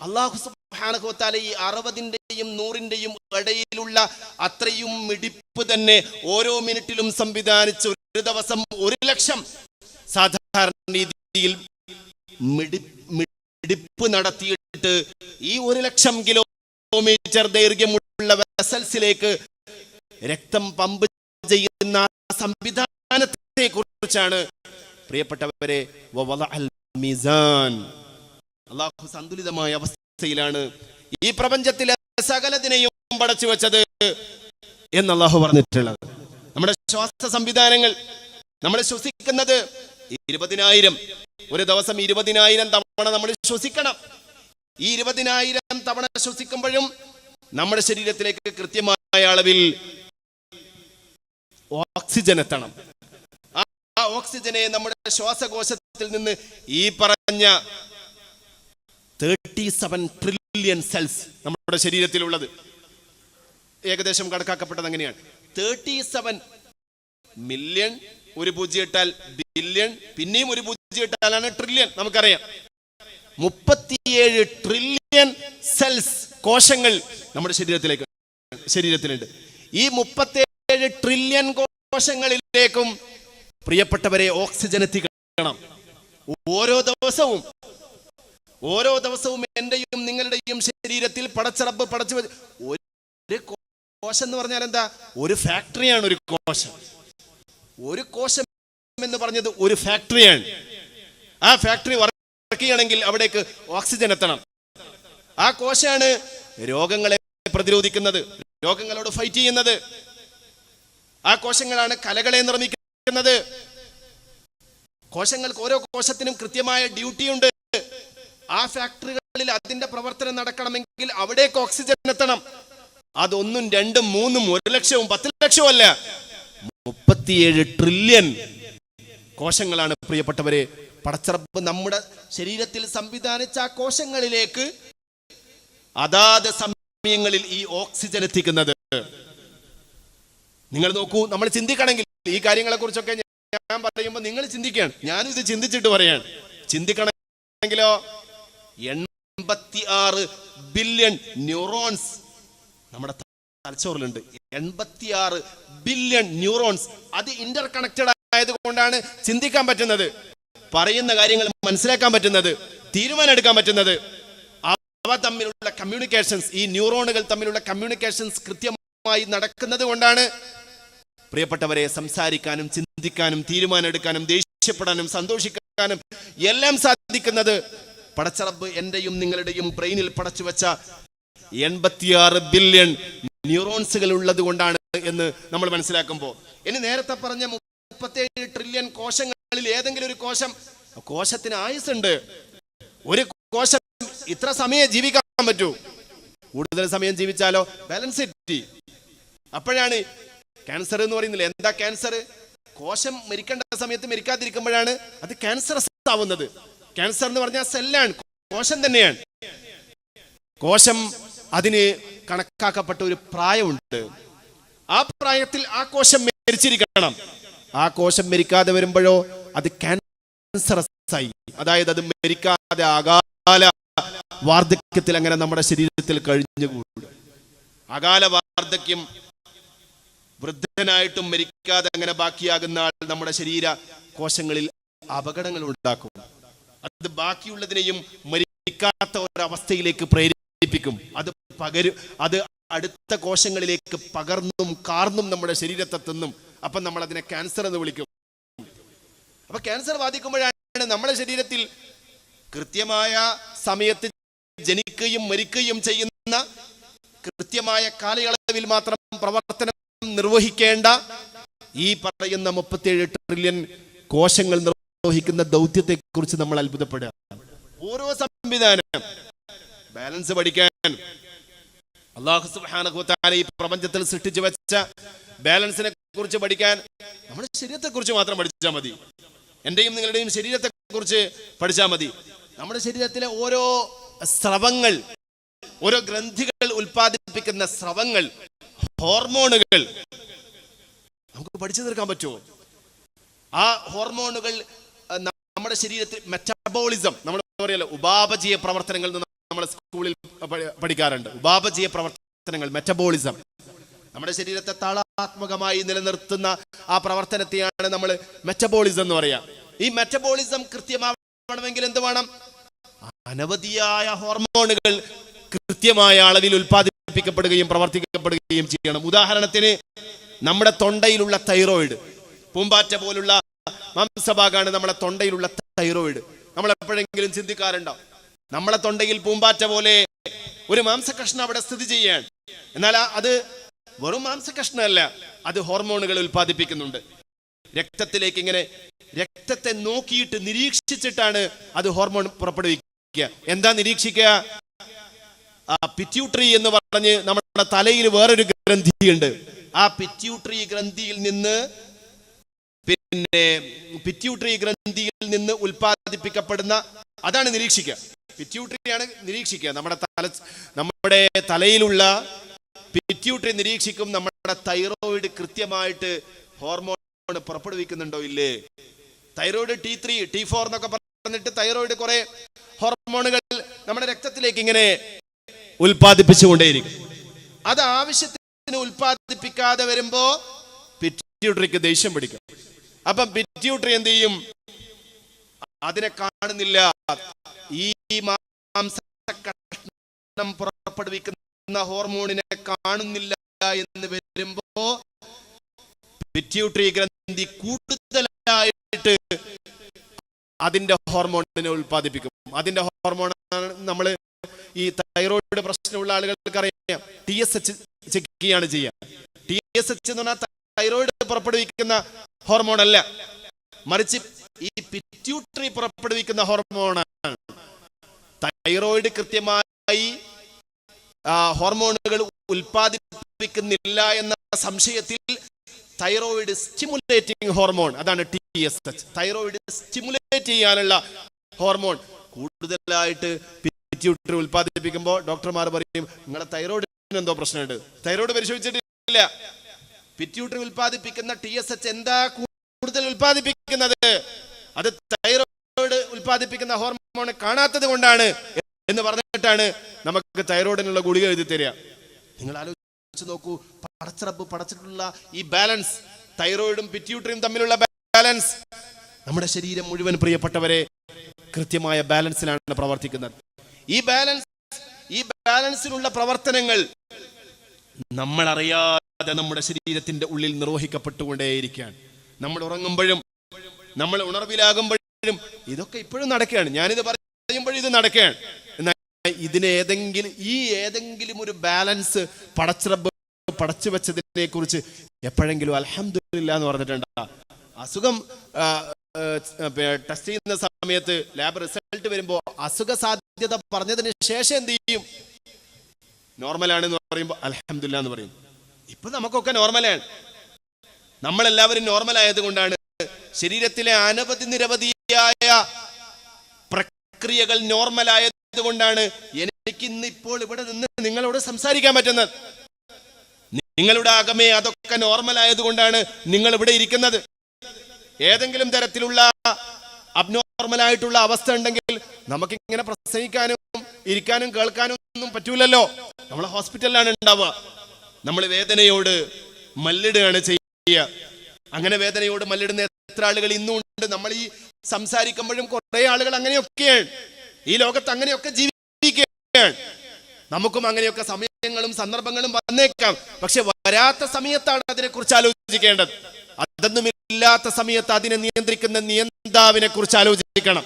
അല്ലാഹു സുബ്ഹാനഹു വ തആല ഈ 60-ന്റെയും 100-ന്റെയും ഇടയിലുള്ള അത്രയും മിടിപ്പ് തന്നെ ഓരോ മിനിറ്റിലും സംവിധാനിച്ച് ഒരു ദിവസം 1,00,000 സാധാരണ രീതിയിൽ മിടിപ്പ് നടത്തിയിട്ട് ഈ 1,00,000 കിലോമീറ്റർ ദൈർഘ്യമുള്ള വെസൽസിലേക്ക് രക്തം പമ്പ് ചെയ്യുന്ന സംവിധാനത്തെ കുറിച്ചാണ് പ്രിയപ്പെട്ടവരെ അല്ലാഹു സന്തുലിതമായ അവസ്ഥയിലാണ് ഈ പ്രപഞ്ചത്തിലെ സകലതിനെയും പടച്ചു വെച്ചത് എന്ന് അല്ലാഹു പറഞ്ഞിട്ടുള്ളത്. നമ്മുടെ ശ്വാസ സംവിധാനങ്ങൾ, നമ്മൾ ശ്വസിക്കുന്നത് 20,000 ഒരു ദിവസം 20,000 തവണ നമ്മൾ ശ്വസിക്കണം. ഈ 20,000 തവണ ശ്വസിക്കുമ്പോഴും നമ്മുടെ ശരീരത്തിലേക്ക് കൃത്യമായ അളവിൽ ഓക്സിജൻ എത്തണം. ആ ഓക്സിജനെ നമ്മുടെ ശ്വാസകോശത്തിൽ നിന്ന് ഈ പറഞ്ഞ 37 ട്രില്യൺ സെൽസ് നമ്മുടെ ശരീരത്തിലുള്ളത് ഏകദേശം കണക്കാക്കപ്പെട്ടത് അങ്ങനെയാണ്. 37 മില്യൺ, ഒരു 0 ഇട്ടാൽ ബില്യൺ, പിന്നെയും ഒരു 0 ഇട്ടാലാണ് ട്രില്യൺ. നമുക്കറിയാം 37 ട്രില്യൺ സെൽസ്, കോശങ്ങൾ നമ്മുടെ ശരീരത്തിലുണ്ട്. ഈ 37 ട്രില്യൺ കോശങ്ങളിലേക്കും പ്രിയപ്പെട്ടവരെ ഓക്സിജൻ എത്തിക്കണം. ഓരോ ദിവസവും എന്റെയും നിങ്ങളുടെയും ശരീരത്തിൽ പടച്ചറബ് പടച്ചു. ഒരു കോശം എന്ന് പറഞ്ഞാൽ എന്താ? ഒരു ഫാക്ടറിയാണ് ഒരു കോശം. ഒരു കോശം എന്ന് പറഞ്ഞത് ഒരു ഫാക്ടറിയാണ്. ആ ഫാക്ടറി വർക്ക് ചെയ്യണമെങ്കിൽ അവിടേക്ക് ഓക്സിജൻ എത്തണം. ആ കോശമാണ് രോഗങ്ങളെ പ്രതിരോധിക്കുന്നത്, രോഗങ്ങളോട് ഫൈറ്റ് ചെയ്യുന്നത്. ആ കോശങ്ങളാണ് കലകളെ നിർമ്മിക്കുന്നത്. കോശങ്ങൾക്ക്, ഓരോ കോശത്തിനും കൃത്യമായ ഡ്യൂട്ടി ഉണ്ട്. ആ ഫാക്ടറികളിൽ അതിന്റെ പ്രവർത്തനം നടക്കണമെങ്കിൽ അവിടേക്ക് ഓക്സിജൻ എത്തണം. അത് 1, 2, 3, 1,00,000, 10,00,000 അല്ല, 37 ട്രില്യൺ കോശങ്ങളാണ് പ്രിയപ്പെട്ടവരെ പടച്ചറബ് നമ്മുടെ ശരീരത്തിൽ സംവിധാനിച്ച ആ കോശങ്ങളിലേക്ക് അതാത് സമയങ്ങളിൽ ഈ ഓക്സിജൻ എത്തിക്കുന്നത്. നിങ്ങൾ നോക്കൂ, നമ്മൾ ചിന്തിക്കണമെങ്കിൽ ഈ കാര്യങ്ങളെ കുറിച്ചൊക്കെ ഞാൻ പറയുമ്പോൾ നിങ്ങൾ ചിന്തിക്കുകയാണ്, ഞാനും ഇത് ചിന്തിച്ചിട്ട് പറയാണ്. ചിന്തിക്കണമെങ്കിലോ 86 ബില്യൺ ന്യൂറോൺസ് നമ്മുടെ തലച്ചോറിലുണ്ട്. 86 ബില്യൺ ന്യൂറോൺസ്. അത് ഇന്റർ കണക്റ്റഡ് ആയതുകൊണ്ടാണ് ചിന്തിക്കാൻ പറ്റുന്നത്, പറയുന്ന കാര്യങ്ങൾ മനസ്സിലാക്കാൻ പറ്റുന്നത്, തീരുമാനം എടുക്കാൻ പറ്റുന്നത്. അവ തമ്മിലുള്ള കമ്മ്യൂണിക്കേഷൻസ്, ഈ ന്യൂറോണുകൾ തമ്മിലുള്ള കമ്മ്യൂണിക്കേഷൻസ് കൃത്യമായി നടക്കുന്നത് കൊണ്ടാണ് പ്രിയപ്പെട്ടവരെ സംസാരിക്കാനും ചിന്തിക്കാനും തീരുമാനം എടുക്കാനും ദേഷ്യപ്പെടാനും സന്തോഷിക്കാനും എല്ലാം സാധിക്കുന്നത്. പടച്ചറബ് എന്റെയും നിങ്ങളുടെയും ബ്രെയിനിൽ പടച്ചു വെച്ച 86 ബില്യൺ ന്യൂറോൺസുകൾ ഉള്ളത് കൊണ്ടാണ് എന്ന് നമ്മൾ മനസ്സിലാക്കുമ്പോൾ, ഇനി നേരത്തെ പറഞ്ഞ 37 ട്രില്യൺ കോശങ്ങളിൽ ഏതെങ്കിലും ഒരു കോശത്തിന് ആയുസ്സുണ്ട്. ഒരു കോശം ഇത്ര സമയം ജീവിക്കാൻ പറ്റൂ. കൂടുതൽ സമയം ജീവിച്ചാലോ ബാലൻസ് തെറ്റി. അപ്പോഴാണ് ക്യാൻസർ എന്ന് പറയുന്നില്ല. എന്താ ക്യാൻസർ? കോശം മരിക്കേണ്ട സമയത്ത് മരിക്കാതിരിക്കുമ്പോഴാണ് അത് ക്യാൻസറസ് ആവുന്നത്. ക്യാൻസർ എന്ന് പറഞ്ഞാൽ സെല്ലാണ്, കോശം തന്നെയാണ്. കോശം അതിന് കണക്കാക്കപ്പെട്ട ഒരു പ്രായമുണ്ട്. ആ പ്രായത്തിൽ ആ കോശം മരിച്ചിരിക്കണം. ആ കോശം മരിക്കാതെ വരുമ്പോഴോ അത് ക്യാൻസറസ് ആയി. അതായത് അത് മരിക്കാതെ അകാല വാർദ്ധക്യത്തിൽ അങ്ങനെ നമ്മുടെ ശരീരത്തിൽ കഴിഞ്ഞുകൂടും. അകാല വാർദ്ധക്യം, വൃദ്ധനായിട്ടും മരിക്കാതെ അങ്ങനെ ബാക്കിയാകുന്ന ആൾ നമ്മുടെ ശരീര കോശങ്ങളിൽ അപകടങ്ങൾ ഉണ്ടാക്കും. അത് ബാക്കിയുള്ളതിനെയും മരിക്കാത്ത ഒരവസ്ഥയിലേക്ക് പ്രേരിപ്പിക്കും. അത് അടുത്ത കോശങ്ങളിലേക്ക് പകർന്നും കാർന്നും നമ്മുടെ ശരീരത്തെ തിന്നും. അപ്പം നമ്മൾ അതിനെ ക്യാൻസർ എന്ന് വിളിക്കും. അപ്പൊ ക്യാൻസർ ബാധിക്കുമ്പോഴാണ് നമ്മുടെ ശരീരത്തിൽ കൃത്യമായ സമയത്ത് ജനിക്കുകയും മരിക്കുകയും ചെയ്യുന്ന, കൃത്യമായ കാലയളവിൽ മാത്രം പ്രവർത്തനം നിർവഹിക്കേണ്ട ഈ പറയുന്ന 37 ട്രില്യൺ കോശങ്ങൾ നിർവഹിക്കുന്ന ദൗത്യത്തെ കുറിച്ച് നമ്മൾ അത്ഭുതപ്പെടുക. ഓരോ സംവിധാനം ബാലൻസ് പഠിക്കാൻ അല്ലാഹു സുബ്ഹാനഹു വ തആല ഈ പ്രപഞ്ചത്തിൽ സൃഷ്ടിച്ചു വെച്ച ബാലൻസിനെ കുറിച്ച് പഠിക്കാൻ നമ്മുടെ ശരീരത്തെ കുറിച്ച് മാത്രം പഠിച്ചാൽ മതി. എന്റെയും നിങ്ങളുടെയും ശരീരത്തെ കുറിച്ച് പഠിച്ചാൽ മതി. നമ്മുടെ ശരീരത്തിലെ ഓരോ സ്രവങ്ങൾ, ഓരോ ഗ്രന്ഥികൾ ഉൽപ്പാദിപ്പിക്കുന്ന സ്രവങ്ങൾ, ഹോർമോണുകൾ നമുക്ക് പഠിച്ചു തീർക്കാൻ പറ്റുമോ? ആ ഹോർമോണുകൾ നമ്മുടെ ശരീരത്തിൽ മെറ്റബോളിസം, നമ്മൾ പറയല്ലോ ഉപാപചയ പ്രവർത്തനങ്ങൾ നമ്മൾ സ്കൂളിൽ പഠിക്കാറുണ്ട്. ഉപാപചയ പ്രവർത്തനങ്ങൾ, മെറ്റബോളിസം, നമ്മുടെ ശരീരത്തെ താളാത്മകമായി നിലനിർത്തുന്ന ആ പ്രവർത്തനത്തെയാണ് നമ്മൾ മെറ്റബോളിസം എന്ന് പറയാം. ഈ മെറ്റബോളിസം കൃത്യമാവണമെങ്കിൽ എന്ത് വേണം? അനവധിയായ ഹോർമോണുകൾ കൃത്യമായ അളവിൽ ഉൽപ്പാദിപ്പിക്കപ്പെടുകയും പ്രവർത്തിക്കപ്പെടുകയും ചെയ്യണം. ഉദാഹരണത്തിന് നമ്മുടെ തൊണ്ടയിലുള്ള തൈറോയിഡ്, പൂമ്പാറ്റ പോലുള്ള മാംസഭാഗമാണ് നമ്മുടെ തൊണ്ടയിലുള്ള തൈറോയിഡ്. നമ്മൾ എപ്പോഴെങ്കിലും ചിന്തിക്കാറുണ്ടോ? നമ്മളെ തൊണ്ടയിൽ പൂമ്പാറ്റ പോലെ ഒരു മാംസകഷ്ണം അവിടെ സ്ഥിതി ചെയ്യാണ്. എന്നാൽ അത് വെറും മാംസകഷ്ണമല്ല, അത് ഹോർമോണുകൾ ഉൽപ്പാദിപ്പിക്കുന്നുണ്ട്. രക്തത്തിലേക്ക് ഇങ്ങനെ രക്തത്തെ നോക്കിയിട്ട് നിരീക്ഷിച്ചിട്ടാണ് അത് ഹോർമോൺ പുറപ്പെടുവിക്കുക. എന്താ നിരീക്ഷിക്കുക? പിറ്റ്യൂട്ടറി എന്ന് പറഞ്ഞ് നമ്മുടെ തലയിൽ വേറൊരു ഗ്രന്ഥിയുണ്ട്. ആ പിറ്റ്യൂട്ടറി ഗ്രന്ഥിയിൽ നിന്ന് ഉൽപ്പാദിപ്പിക്കപ്പെടുന്ന, അതാണ് നിരീക്ഷിക്കുക. പിറ്റ്യൂട്ടറിയാണ് നിരീക്ഷിക്കുക. നമ്മുടെ തലയിലുള്ള പിറ്റ്യൂട്ടറി നിരീക്ഷിക്കും നമ്മുടെ തൈറോയിഡ് കൃത്യമായിട്ട് ഹോർമോൺ പുറപ്പെടുവിക്കുന്നുണ്ടോ ഇല്ലേ. തൈറോയിഡ് T3, T4 എന്നൊക്കെ പറഞ്ഞിട്ട് തൈറോയിഡ് കുറെ ഹോർമോണുകൾ നമ്മുടെ രക്തത്തിലേക്ക് ഇങ്ങനെ ഉൽപ്പാദിപ്പിച്ചുകൊണ്ടേയിരിക്കും. അത് ആവശ്യത്തിന് ഉൽപ്പാദിപ്പിക്കാതെ വരുമ്പോ പിറ്റ്യൂട്ടറിക്ക് ദേഷ്യം പിടിക്കും. അപ്പം പിറ്റ്യൂട്ടറി എന്ത് ചെയ്യും? അതിനെ കാണുന്നില്ല. ഈ മാംസകഷ്ണം പുറപ്പെടുവിക്കുന്ന ഹോർമോണിനെ കാണുന്നില്ല എന്ന് വരുമ്പോ പിറ്റ്യൂട്ടറി ഗ്രന്ഥി കൂടുതലായിട്ട് അതിന്റെ ഹോർമോണിനെ ഉൽപ്പാദിപ്പിക്കും. അതിന്റെ ഹോർമോണാണ് നമ്മൾ ഈ തൈറോയിഡ് പ്രശ്നമുള്ള ആളുകൾക്ക് അറിയാം, TSH ചെക്ക് ചെയ്യാണ് ചെയ്യുക. TSH എന്ന് പറഞ്ഞാൽ തൈറോയിഡ് പുറപ്പെടുവിക്കുന്ന ഹോർമോൺ അല്ല, മറിച്ച് ഈ പിറ്റ്യൂട്ടറി പുറപ്പെടുവിക്കുന്ന ഹോർമോണാണ്. തൈറോയിഡ് കൃത്യമായി ഹോർമോണുകൾ ഉൽപ്പാദിപ്പിക്കുന്നില്ല എന്ന സംശയത്തിൽ തൈറോയിഡ് സ്റ്റിമുലേറ്റിംഗ് ഹോർമോൺ, അതാണ് TSH, തൈറോയിഡ് സ്റ്റിമുലേറ്റ് ചെയ്യാനുള്ള ഹോർമോൺ കൂടുതലായിട്ട് പിറ്റ്യൂട്ടറി ഉൽപ്പാദിപ്പിക്കുമ്പോൾ ഡോക്ടർമാർ പറയും നിങ്ങളെ തൈറോയിഡിന് എന്തോ പ്രശ്നമുണ്ട്. തൈറോയിഡ് പരിശോധിച്ചിട്ടില്ല. പിറ്റ്യൂട്ടറി ഉൽപ്പാദിപ്പിക്കുന്ന TSH എന്താ കൂടുതൽ ഉൽപ്പാദിപ്പിക്കുന്നത്? അത് തൈറോയിഡ് ഉൽപ്പാദിപ്പിക്കുന്ന ഹോർമോൺ കാണാത്തത് കൊണ്ടാണ് എന്ന് പറഞ്ഞിട്ടാണ് നമുക്ക് തൈറോയിഡിനുള്ള ഗുളിക എഴുതി തരിക. നിങ്ങൾ ആലോചിച്ച് നോക്കൂ, പടച്ചിറപ്പ് പടച്ചിട്ടുള്ള ഈ ബാലൻസ്, തൈറോയിഡും പിറ്റ്യൂട്ടറിയും തമ്മിലുള്ള ബാലൻസ്, നമ്മുടെ ശരീരം മുഴുവൻ പ്രിയപ്പെട്ടവരെ കൃത്യമായ ബാലൻസിലാണ് പ്രവർത്തിക്കുന്നത്. ഈ ബാലൻസിലുള്ള പ്രവർത്തനങ്ങൾ നമ്മൾ അറിയാതെ നമ്മുടെ ശരീരത്തിന്റെ ഉള്ളിൽ നിർവഹിക്കപ്പെട്ടുകൊണ്ടേയിരിക്കുകയാണ്. നമ്മൾ ഉറങ്ങുമ്പോഴും നമ്മൾ ഉണർവിലാകുമ്പോഴും ഇതൊക്കെ ഇപ്പോഴും നടക്കുകയാണ്. ഞാനിത് പറയുമ്പോഴും ഇത് നടക്കുകയാണ്. എന്നാൽ ഏതെങ്കിലും ഒരു ബാലൻസ് പടച്ചിറപ്പ് പടച്ചു വെച്ചതിനെ കുറിച്ച് എപ്പോഴെങ്കിലും അൽഹംദുലില്ലാ എന്ന് പറഞ്ഞിട്ടുണ്ടോ? അസുഖം ടെസ്റ്റ് ചെയ്യുന്ന സമയത്ത് ലാബ് റിസൾട്ട് വരുമ്പോ അസുഖ സാധ്യത പറഞ്ഞതിന് ശേഷം എന്ത് ചെയ്യും? നോർമലാണെന്ന് പറയുമ്പോൾ അൽഹംദുലില്ലാ എന്ന് പറയും. ഇപ്പൊ നമുക്കൊക്കെ നോർമലാണ്. നമ്മളെല്ലാവരും നോർമൽ ആയതുകൊണ്ടാണ് ശരീരത്തിലെ നിരവധിയായ പ്രക്രിയകൾ നോർമൽ ആയതുകൊണ്ടാണ് എനിക്ക് ഇന്ന് ഇപ്പോൾ ഇവിടെ നിന്ന് നിങ്ങളോട് സംസാരിക്കാൻ പറ്റുന്നത്. നിങ്ങളുടെ അകമേ അതൊക്കെ നോർമൽ ആയതുകൊണ്ടാണ് നിങ്ങൾ ഇവിടെ ഇരിക്കുന്നത്. ഏതെങ്കിലും തരത്തിലുള്ള അബ്നോർമൽ ആയിട്ടുള്ള അവസ്ഥ ഉണ്ടെങ്കിൽ നമുക്ക് ഇങ്ങനെ പ്രസംഗിക്കാനും ഇരിക്കാനും കേൾക്കാനും ഒന്നും പറ്റൂലല്ലോ. നമ്മൾ ഹോസ്പിറ്റലിലാണ് ഉണ്ടാവുക. നമ്മൾ വേദനയോട് മല്ലിടുകയാണ് ചെയ്യുക. അങ്ങനെ വേദനയോട് മല്ലിടുന്ന എത്ര ആളുകൾ ഇന്നും ഉണ്ട്. നമ്മൾ ഈ സംസാരിക്കുമ്പോഴും കുറെ ആളുകൾ അങ്ങനെയൊക്കെയാണ്. ഈ ലോകത്ത് അങ്ങനെയൊക്കെ ജീവിക്കുകയാണ്. നമുക്കും അങ്ങനെയൊക്കെ സമയങ്ങളും സന്ദർഭങ്ങളും വന്നേക്കാം. പക്ഷെ വരാത്ത സമയത്താണ് അതിനെക്കുറിച്ച് ആലോചിക്കേണ്ടത്. അതൊന്നുമില്ലാത്ത സമയത്ത് അതിനെ നിയന്ത്രിക്കുന്ന നിയന്താവിനെ കുറിച്ച് ആലോചിക്കണം.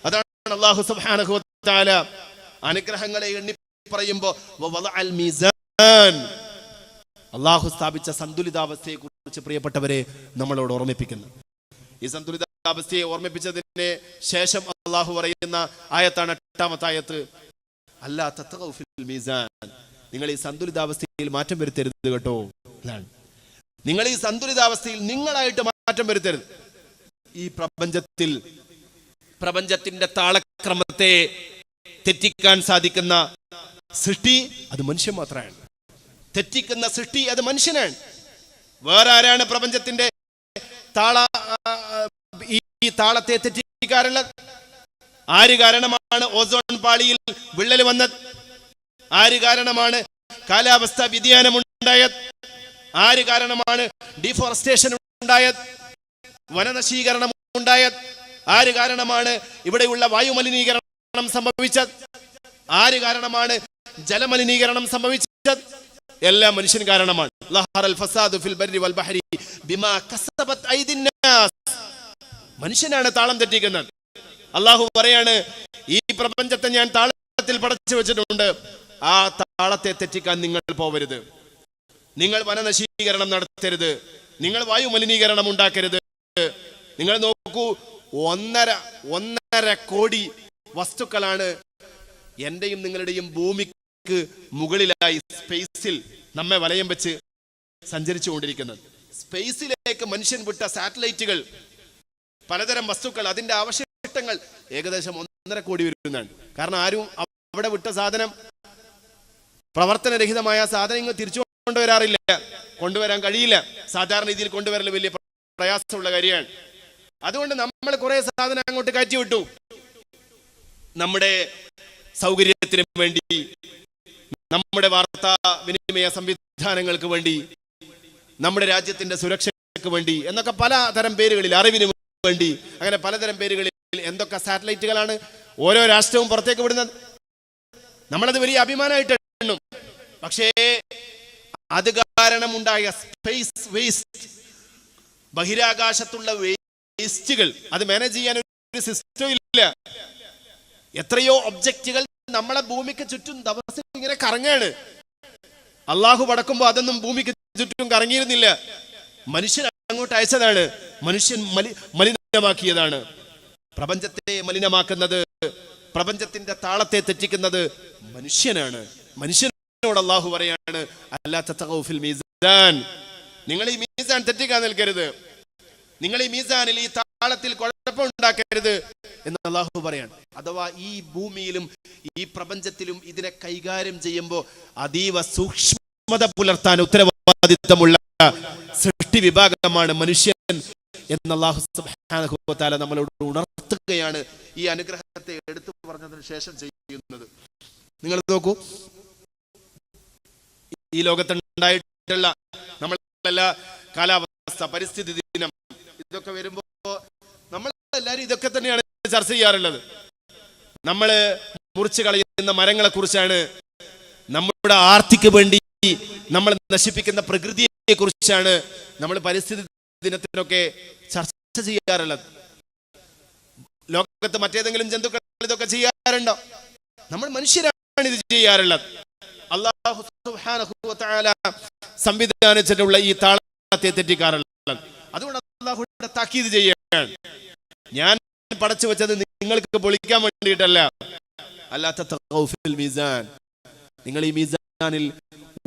അതാണ് അല്ലാഹു സുബ്ഹാനഹു വ തആല അനുഗ്രഹങ്ങളെ എണ്ണി പറയുമ്പോ അല്ലാഹു സ്ഥാപിച്ച സന്തുലിതാവസ്ഥയെ കുറിച്ച് പ്രിയപ്പെട്ടവരെ നമ്മളോട് ഓർമ്മിപ്പിക്കുന്നു. ഈ സന്തുലിതാവസ്ഥയെ ഓർമ്മിപ്പിച്ചതിന് ശേഷം അല്ലാഹു പറയുന്ന ആയത്താണ് 8-ാമത്തെ ആയത്ത്. അല്ലാ തത്ഗൗ ഫിൽ മീസാൻ, നിങ്ങൾ ഈ സന്തുലിതാവസ്ഥയിൽ മാറ്റം വരുത്തരുത് കേട്ടോ. നിങ്ങൾ ഈ സന്തുലിതാവസ്ഥയിൽ നിങ്ങളായിട്ട് മാറ്റം വരുത്തരുത്. ഈ പ്രപഞ്ചത്തിന്റെ താളക്രമത്തെ തെറ്റിക്കാൻ സാധിക്കുന്ന സൃഷ്ടി അത് മനുഷ്യൻ മാത്രമാണ്. തെറ്റിക്കുന്ന സൃഷ്ടി അത് മനുഷ്യനാണ്. വേറെ ആരാണ് പ്രപഞ്ചത്തിന്റെ ഈ താളത്തെ തെറ്റിക്കാറുള്ളത്? ആര് കാരണമാണ് ഓസോൺ പാളിയിൽ വിള്ളൽ വന്നത്? ആര് കാരണമാണ് കാലാവസ്ഥ വ്യതിയാനം ഉണ്ടായത്? ആര് കാരണമാണ് ഡിഫോറസ്റ്റേഷൻ ഉണ്ടായത്, വനനശീകരണം ഉണ്ടായത്? ആര് കാരണമാണ് ഇവിടെയുള്ള വായുമലിനീകരണം സംഭവിച്ചത്? ആര് കാരണമാണ് ജലമലിനീകരണം സംഭവിച്ചത്? എല്ലാം മനുഷ്യൻ കാരണമാണ്. മനുഷ്യനാണ് താളം തെറ്റിക്കുന്നത്. അള്ളാഹു പറയാണ്, ഈ പ്രപഞ്ചത്തെ ഞാൻ താളത്തിൽ പടച്ചു വെച്ചിട്ടുണ്ട്, ആ താളത്തെ തെറ്റിക്കാൻ നിങ്ങൾ പോവരുത്. നിങ്ങൾ വനനശീകരണം നടത്തരുത്, നിങ്ങൾ വായുമലിനീകരണം ഉണ്ടാക്കരുത്. നിങ്ങൾ നോക്കൂ, 1.5 കോടി വസ്തുക്കളാണ് എന്റെയും നിങ്ങളുടെയും ഭൂമിക്ക് മുകളിലായി സ്പേസിൽ നമ്മെ വലയം വെച്ച് സഞ്ചരിച്ചുകൊണ്ടിരിക്കുന്നത്. സ്പേസിലേക്ക് മനുഷ്യൻ വിട്ട സാറ്റലൈറ്റുകൾ, പലതരം വസ്തുക്കൾ, അതിന്റെ അവശിഷ്ടങ്ങൾ ഏകദേശം 1.5 കോടി വരുന്നതാണ്. കാരണം ആരും അവിടെ വിട്ട സാധനം, പ്രവർത്തനരഹിതമായ സാധനം ഇങ്ങ് തിരിച്ചു കൊണ്ടുവരാറില്ല, കൊണ്ടുവരാൻ കഴിയില്ല. സാധാരണ രീതിയിൽ കൊണ്ടുവരൽ വലിയ പ്രയാസമുള്ള കാര്യമാണ്. അതുകൊണ്ട് നമ്മൾ കുറെ സാധനം അങ്ങോട്ട് കയറ്റി വിട്ടു. നമ്മുടെ സൗകര്യത്തിന് വേണ്ടി, നമ്മുടെ വാർത്താ വിനിമയ സംവിധാനങ്ങൾക്ക് വേണ്ടി, നമ്മുടെ രാജ്യത്തിന്റെ സുരക്ഷയ്ക്ക് വേണ്ടി എന്നൊക്കെ പലതരം പേരുകളിൽ, അറിവിന് വേണ്ടി, അങ്ങനെ പലതരം പേരുകളിൽ എന്തൊക്കെ സാറ്റലൈറ്റുകളാണ് ഓരോ രാഷ്ട്രവും പുറത്തേക്ക് വിടുന്നത്. നമ്മളത് വലിയ അഭിമാനമായിട്ട് എണ്ണും. പക്ഷേ അത് കാരണമുണ്ടായ സ്പേസ് വേസ്റ്റ്, ബഹിരാകാശത്തുള്ള വേസ്റ്റുകൾ, അത് മാനേജ് ചെയ്യാൻ ഒരു സിസ്റ്റം ഇല്ല. എത്രയോ ഒബ്ജക്റ്റുകൾ നമ്മളെ ഭൂമിക്ക് ചുറ്റും ദിവസം ഇങ്ങനെ കറങ്ങാണ്. അള്ളാഹു പടക്കുമ്പോ അതൊന്നും ഭൂമിക്ക് ചുറ്റും കറങ്ങിയിരുന്നില്ല. മനുഷ്യൻ അങ്ങോട്ട് അയച്ചതാണ്, മനുഷ്യൻ മലിനമാക്കിയതാണ്. പ്രപഞ്ചത്തെ മലിനമാക്കുന്നത്, പ്രപഞ്ചത്തിന്റെ താളത്തെ തെറ്റിക്കുന്നത് മനുഷ്യനാണ്. മനുഷ്യനോട് അള്ളാഹു പറയാണ്, അല്ലാ തത്ഗൗ ഫിൽ മീസാൻ, നിങ്ങൾ ഈ മീസാൻ തെറ്റിക്കാൻ നിൽക്കരുത്, നിങ്ങൾ ഈ മീസാനിൽ, ഈ താളത്തിൽ കുഴപ്പമുണ്ടാക്കരുത് എന്ന് അള്ളാഹു പറയാണ്. അഥവാ ഈ ഭൂമിയിലും ഈ പ്രപഞ്ചത്തിലും ഇതിനെ കൈകാര്യം ചെയ്യുമ്പോൾ അതീവ സൂക്ഷ്മത പുലർത്താൻ ഉത്തരവാദിത്തമുള്ള സൃഷ്ടി വിഭാഗമാണ് മനുഷ്യൻ എന്ന് അല്ലാഹു സുബ്ഹാനഹു വ തആല നമ്മളോട് ഉണർത്തുകയാണ് ഈ അനുഗ്രഹത്തെ എടുത്തു പറഞ്ഞതിന് ശേഷം ചെയ്യുന്നത്. നിങ്ങൾ നോക്കൂ, ഈ ലോകത്തുണ്ടായിട്ടുള്ള നമ്മളെല്ലാ കാലാവസ്ഥ, പരിസ്ഥിതി ദിനം, ഇതൊക്കെ വരുമ്പോ നമ്മളെല്ലാരും ഇതൊക്കെ തന്നെയാണ് ചർച്ച ചെയ്യാറുള്ളത്. നമ്മള് മുറിച്ചു കളയുന്ന മരങ്ങളെ കുറിച്ചാണ്, നമ്മുടെ ആർത്തിക്ക് വേണ്ടി നമ്മൾ നശിപ്പിക്കുന്ന പ്രകൃതിയെ കുറിച്ചാണ് നമ്മൾ പരിസ്ഥിതി ദിനത്തിനൊക്കെ ചർച്ച ചെയ്യാറുള്ളത്. ലോകത്ത് മറ്റേതെങ്കിലും ജന്തുക്കൾ ഇതൊക്കെ ചെയ്യാറുണ്ടോ? നമ്മൾ മനുഷ്യരാണ് ഇത് ചെയ്യാറുള്ളത്. അല്ലാഹു സുബ്ഹാനഹു വ തആല സംവിധാനിച്ചിട്ടുള്ള ഈ താളത്തെ തെറ്റിക്കാറുള്ളത്. അതുകൊണ്ട് അല്ലാഹു താക്കീത് ചെയ്യുകയാണ്, ഞാൻ പടച്ചു വെച്ചത് നിങ്ങൾക്ക് പൊളിക്കാൻ വേണ്ടിയിട്ടല്ല. അല്ലാ തത്ഗൗ ഫിൽ മീസാൻ, നിങ്ങൾ ഈ മീസാനിൽ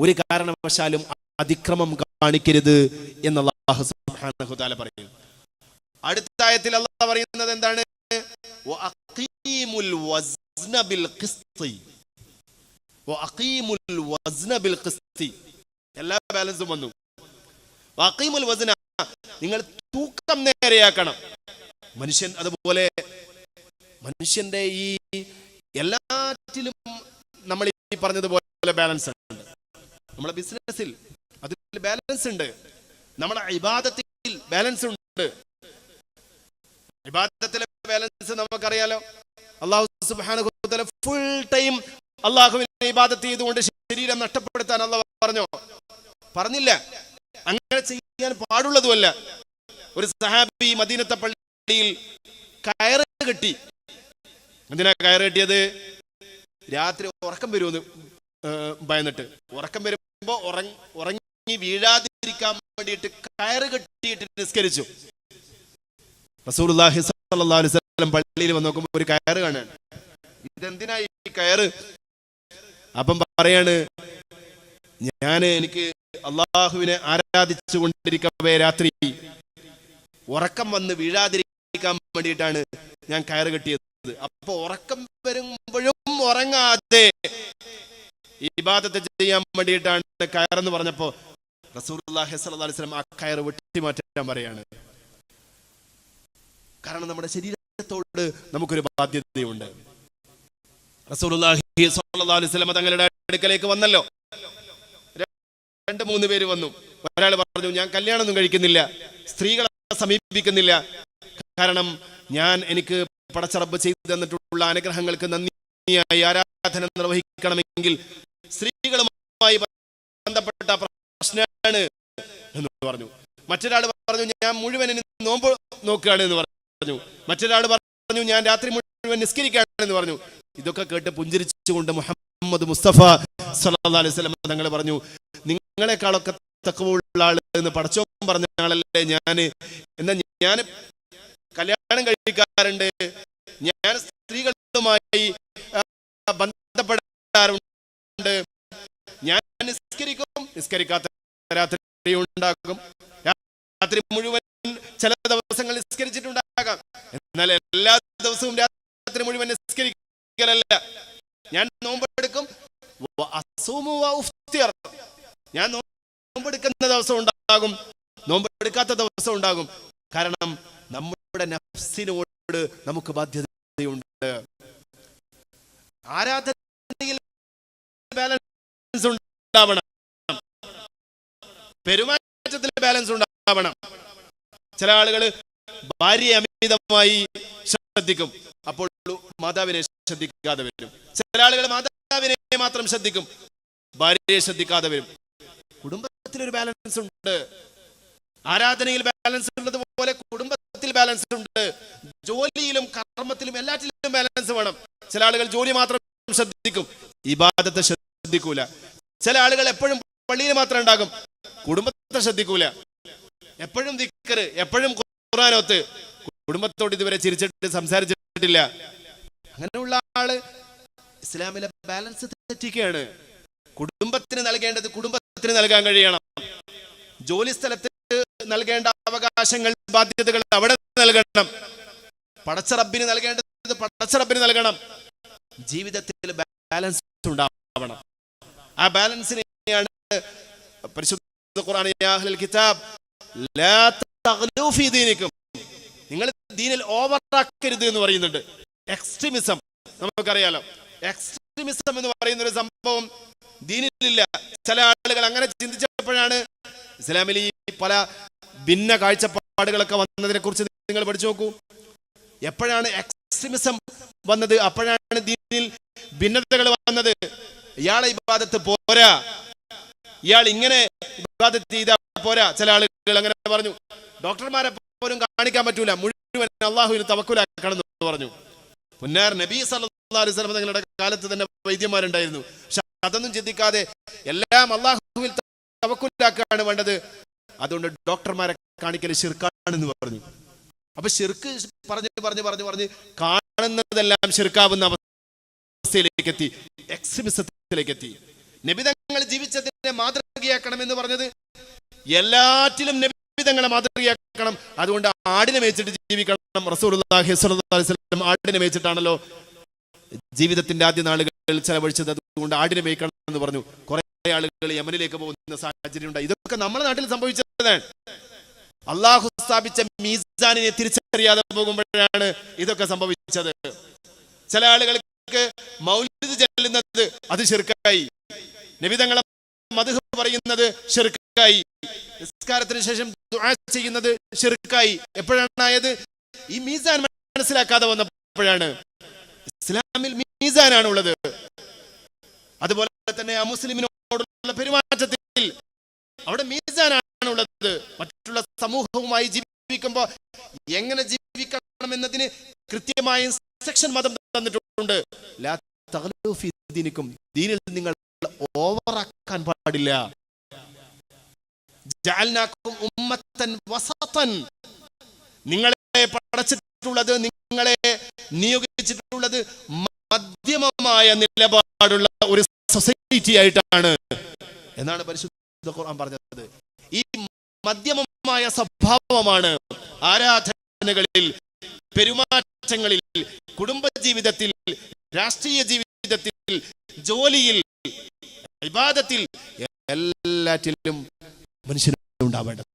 ഒരു കാരണവശാലും അതിക്രമം കാണിക്കരുത് എന്ന് അല്ലാഹു സുബ്ഹാനഹു തആല പറയുന്നു. അടുത്ത ആയത്തിൽ അല്ലാഹു പറയുന്നത് എന്താണ്? വഅഖീമുൽ വസ്ന ബിൽ ഖിസ്തി, വഅഖീമുൽ വസ്ന ബിൽ ഖിസ്തി, എല്ലാ ബാലൻസും വന്നു. വഅഖീമുൽ വസ്ന, നിങ്ങൾ തൂക്കം നേരെയാക്കണം. മനുഷ്യൻ അതുപോലെ, മനുഷ്യന്റെ ഈ എല്ലാറ്റിലും നമ്മൾ ഈ പറഞ്ഞതുപോലെ ബാലൻസ് ഉണ്ട്. നമ്മളെ ബിസിനസ്സിൽ അതിൽ ബാലൻസ് ഉണ്ട്, നമ്മുടെ ഇബാദത്തിൽ ബാലൻസ് ഉണ്ട്. ഇബാദത്തിലെ ബാലൻസ് നമുക്കറിയാലോ. അല്ലാഹു സുബ്ഹാനഹു വ തആല ഫുൾ ടൈം അല്ലാഹുവിനെ ഇബാദത്ത് ചെയ്തുകൊണ്ട് ശരീരം നഷ്ടപ്പെടുത്താൻ അല്ലാഹു പറഞ്ഞോ? പറഞ്ഞില്ല. അങ്ങനെ ചെയ്യാൻ പാടുള്ളതുമല്ല. ഒരു സഹാബി മദീനത്തെ പള്ളിയിൽ കയറ് കെട്ടി. എന്തിനാ കയറ് കെട്ടിയത്? രാത്രി ഉറക്കം വരുമെന്ന് ഭയന്നിട്ട്. ഉറക്കം വരുമ്പോ ഉറങ്ങി വീഴാതിരിക്കാൻ വേണ്ടിയിട്ട് കയറ് കെട്ടിയിട്ട് നിസ്കരിച്ചു. റസൂലുള്ളാഹി സ്വല്ലല്ലാഹു അലൈഹി വസല്ലം പള്ളിയിൽ വന്ന് നോക്കുമ്പോൾ ഒരു കയറ് കാണാൻ. ഇതെന്തിനാ ഈ കയറ്? അപ്പം പറയാണ്, എനിക്ക് അള്ളാഹുവിനെ ആരാധിച്ചു കൊണ്ടിരിക്കവേ രാത്രി ഉറക്കം വന്ന് വീഴാതിരിക്കാൻ വേണ്ടിയിട്ടാണ് ഞാൻ കയറ് കെട്ടിയത്. അപ്പൊ ഉറക്കം വരുമ്പോഴും ഉറങ്ങാതെ ഇബാദത്ത് ചെയ്യാൻ വേണ്ടിയിട്ടാണ് കയറെന്ന് പറഞ്ഞപ്പോ റസൂലുള്ളാഹി സ്വല്ലല്ലാഹു അലൈഹി വസല്ലം ആ കയറ് വെട്ടിമാറ്റാൻ പറയാണ്. കാരണം നമ്മുടെ ശരീരത്തോട് നമുക്കൊരു ബാധ്യതയുണ്ട്. റസൂലുള്ളാഹി സ്വല്ലല്ലാഹു അലൈഹി വസല്ലം തങ്ങളുടെ അടുക്കലേക്ക് വന്നല്ലോ. 2-3 പേര് വന്നു. ഒരാൾ പറഞ്ഞു, ഞാൻ കല്യാണമൊന്നും കഴിക്കുന്നില്ല, സ്ത്രീകളെ സമീപിക്കുന്നില്ല. കാരണം എനിക്ക് പടച്ച റബ്ബ് ചെയ്തു തന്നിട്ടുള്ള അനുഗ്രഹങ്ങൾക്ക് നന്ദിയായി ആരാധന നിർവഹിക്കണമെങ്കിൽ സ്ത്രീകളുമായി ബന്ധപ്പെട്ട പ്രശ്നമാണ് എന്ന് പറഞ്ഞു. മറ്റൊരാൾ പറഞ്ഞു, ഞാൻ മുഴുവൻ നോമ്പ് നോക്കുകയാണ് എന്ന് പറഞ്ഞു. മറ്റൊരാൾ പറഞ്ഞു, ഞാൻ രാത്രി മുഴുവൻ നിസ്കരിക്കുകയാണെന്ന് പറഞ്ഞു. ഇതൊക്കെ കേട്ട് പുഞ്ചിരിച്ചുകൊണ്ട് മുഹമ്മദ് മുസ്തഫ സല്ലല്ലാഹു അലൈഹി വസല്ലം തങ്ങൾ പറഞ്ഞു, നിങ്ങളെക്കാളൊക്കെ തഖ്വയുള്ള ആള് എന്ന് പടച്ചോൻ പറഞ്ഞ ആളല്ലേ ഞാൻ. എന്നാൽ ഞാൻ കല്യാണം കഴിക്കാറുണ്ട്, ഞാൻ സ്ത്രീകളുമായി ബന്ധപ്പെടാറുണ്ട്, ഞാൻ നിസ്കരിക്കാത്ത രാത്രി ഉണ്ടാകും, രാത്രി മുഴുവൻ ചില ദിവസങ്ങൾ നിസ്കരിച്ചിട്ടുണ്ടാകാം. എന്നാൽ എല്ലാ ദിവസവും രാത്രി മുഴുവൻ നിസ്കരിക്കലല്ല. ഞാൻ നോമ്പെടുക്കും, ഞാൻ നോമ്പെടുക്കുന്ന ദിവസം ഉണ്ടാകും, നോമ്പെടുക്കാത്ത ദിവസം ഉണ്ടാകും. കാരണം നമ്മുടെ നഫ്സിനോട് നമുക്ക് ബാധ്യതയുണ്ട്. ആരാധനയിൽ ബാലൻസ് ഉണ്ടാവണം, പെരുമാറ്റത്തിൽ ബാലൻസ് ഉണ്ടാവണം. ചില ആളുകൾ ഭാര്യയെ അമിതമായി ശ്രദ്ധിക്കും, അപ്പോൾ മാതാവിനെ ശ്രദ്ധിക്കാതെ വരും. ചില ആളുകൾ മാതാവിനെ മാത്രം ശ്രദ്ധിക്കും, ഭാര്യയെ ശ്രദ്ധിക്കാതെ വരും. കുടുംബത്തിലൊരു ബാലൻസ് ഉണ്ട്. ആരാധനയിൽ ബാലൻസ് ഉള്ളതുപോലെ കുടുംബത്തിൽ ബാലൻസ് ഉണ്ട്. ജോലിയിലും കർമ്മത്തിലും എല്ലാറ്റിലും ബാലൻസ് വേണം. ചില ആളുകൾ ജോലി മാത്രം ശ്രദ്ധിക്കും, ഇബാദത്തെ ശ്രദ്ധിക്കൂല. ചില ആളുകൾ എപ്പോഴും പള്ളിയിൽ മാത്രം ഉണ്ടാകും, കുടുംബത്തെ ശ്രദ്ധിക്കൂല. എപ്പോഴും ദിക്റ്, എപ്പോഴും ഖുർആനോത്ത്, കുടുംബത്തോട് ഇതുവരെ ചിരിച്ചിട്ട് സംസാരിച്ചിട്ടില്ല. അങ്ങനെയുള്ള ആള് ഇസ്ലാമിലെ ബാലൻസ് തെറ്റിക്കുകയാണ്. കുടുംബത്തിന് നൽകേണ്ടത് കുടുംബത്തിന് നൽകാൻ കഴിയണം. ജോലി സ്ഥലത്ത് നൽകേണ്ട അവകാശങ്ങൾ, ബാധ്യതകൾ അവിടെ നൽകണം. പടച്ച റബ്ബിന് നൽകേണ്ടത് പടച്ച റബ്ബിന് നൽകണം. ജീവിതത്തിൽ ബാലൻസ് ഉണ്ടാവണം. ആ ബാലൻസിനെയാണ് പരിശുദ്ധ ഖുർആൻ യാ അഹ്ലൽ കിതാബ് ലാ തഗ്ലൂ ഫീ ദീനിക്കും, നിങ്ങൾ ദീനിൽ ഓവറാക്കരുത് എന്ന് പറയുന്നുണ്ട്. എക്സ്ട്രീമിസം നമുക്കറിയാലോ. എക്സ്ട്രീമിസം എന്ന് പറയുന്ന ഒരു സംഭവം ദീനിലില്ല. ചില ആളുകൾ അങ്ങനെ ചിന്തിച്ചപ്പോഴാണ് ഇസ്ലാമിൽ ഈ പല ഭിന്ന കാഴ്ചപ്പാടുകളൊക്കെ വന്നതിനെ കുറിച്ച് നിങ്ങൾ പഠിച്ചു നോക്കൂ. എപ്പോഴാണ് എക്സ്ട്രീമിസം വന്നത്? അപ്പോഴാണ് ദീനിൽ ഭിന്നതകൾ വന്നത്. ഇയാളെ ഇബാദത്ത് പോരാ, ഇയാൾ ഇങ്ങനെ ഇബാദത്ത് ചെയ്താൽ പോരാ. ചില ആളുകൾ അങ്ങനെ പറഞ്ഞു. ഡോക്ടർമാരെ പോലും കാണിക്കാൻ പറ്റൂല, മുഴുവൻ അള്ളാഹുവിന് തവക്കുലാക്കണം എന്ന് പറഞ്ഞു. പുന്നാർ നബി സല്ലല്ലാഹു അലൈഹി വസല്ലം തങ്ങളുടെ കാലത്ത് തന്നെ വൈദ്യന്മാരുണ്ടായിരുന്നു. പക്ഷെ അതൊന്നും ചിന്തിക്കാതെ എല്ലാം അള്ളാഹുവിൽ തവക്കുലാക്കാണ് വേണ്ടത്. അതുകൊണ്ട് ഡോക്ടർമാരെ കാണിക്കൽ ശിർക്കാണെന്ന് പറഞ്ഞു. അപ്പൊ ശിർക്ക് പറഞ്ഞ് കാണുന്നതെല്ലാം ശിർക്കാവുന്ന അവസ്ഥയിലേക്ക് എത്തി, എക്സ്ട്രീമിസത്തിലേക്ക് എത്തി. നബിതങ്ങൾ ജീവിച്ചതിനെ മാതൃകയാക്കണം എന്ന് പറഞ്ഞത് എല്ലാറ്റിലും നബിതങ്ങളെ മാതൃകയാക്കണം. അതുകൊണ്ട് ആടിനെ മേച്ചിട്ട് ജീവിക്കണം. റസൂലുള്ളാഹി സ്വല്ലല്ലാഹു അലൈഹി വസല്ലം ആടിനെ മേച്ചിട്ടാണല്ലോ ജീവിതത്തിന്റെ ആദ്യ നാളുകൾ ചെലവഴിച്ചത്. അതുകൊണ്ട് ആടിനെ മേയ്ക്കണം എന്ന് പറഞ്ഞു. കുറെ ആളുകൾ യമനിലേക്ക് പോകുന്ന സാഹചര്യം ഉണ്ടായി. ഇതൊക്കെ നമ്മുടെ നാട്ടിൽ സംഭവിച്ചതാണ്. അള്ളാഹു സ്ഥാപിച്ച മീസാനിനെ തിരിച്ചറിയാതെ പോകുമ്പോഴാണ് ഇതൊക്കെ സംഭവിച്ചത്. ചില ആളുകൾക്ക് മൗലിദ് ചെല്ലുന്നത് അത് ശിർക്കായി, നബിതങ്ങളെ മദ്ഹ് പറയുന്നത് ശിർക്കായി, നിസ്കാരത്തിന് ശേഷം ദുആ ചെയ്യുന്നത് ശിർക്കായി. എപ്പോഴാണ് ആയത്? ഈ മീസാൻ മനസ്സിലാക്കാതെ വന്നപ്പോഴാണ്. ഇസ്ലാമിൽ മീസാനാണുള്ളത്. അതുപോലെ തന്നെ അമുസ്ലിമിനോടുള്ള പെരുമാറ്റത്തിൽ അവിടെ മീസാനാണ് മറ്റുള്ള സമൂഹവുമായി ജീവിക്കുമ്പോൾ എങ്ങനെ ജീവിക്കണം എന്നതിന് കൃത്യമായ ഇൻസ്ട്രക്ഷൻ മതം തന്നിട്ടുണ്ട്. ലാ തഗ്ലൂ ഫീ ദീനിക്കും, ദീനിൽ നിങ്ങൾ ഓവറാക്കാൻ പാടില്ല. ജഅൽനാകും ഉമ്മത്തൻ വസതൻ, നിങ്ങളെ പടച്ചിട്ടുള്ളത്, നിങ്ങളെ നിയോഗിച്ചിട്ടുള്ളത് മധ്യമമായ നിലപാടുള്ള ഒരു സൊസൈറ്റി ആയിട്ടാണ് എന്നാണ് പരിശുദ്ധ ഖുർആൻ പറഞ്ഞത്. ഈ മധ്യമമായ സ്വഭാവമാണ് ആരാധനകളിൽ, പെരുമാറ്റങ്ങളിൽ, കുടുംബജീവിതത്തിൽ, രാഷ്ട്രീയ ജീവിതത്തിൽ, ജോലിയിൽ, ഇബാദത്തിൽ, എല്ലാറ്റിലും മനുഷ്യനുണ്ടാവേണ്ടത്.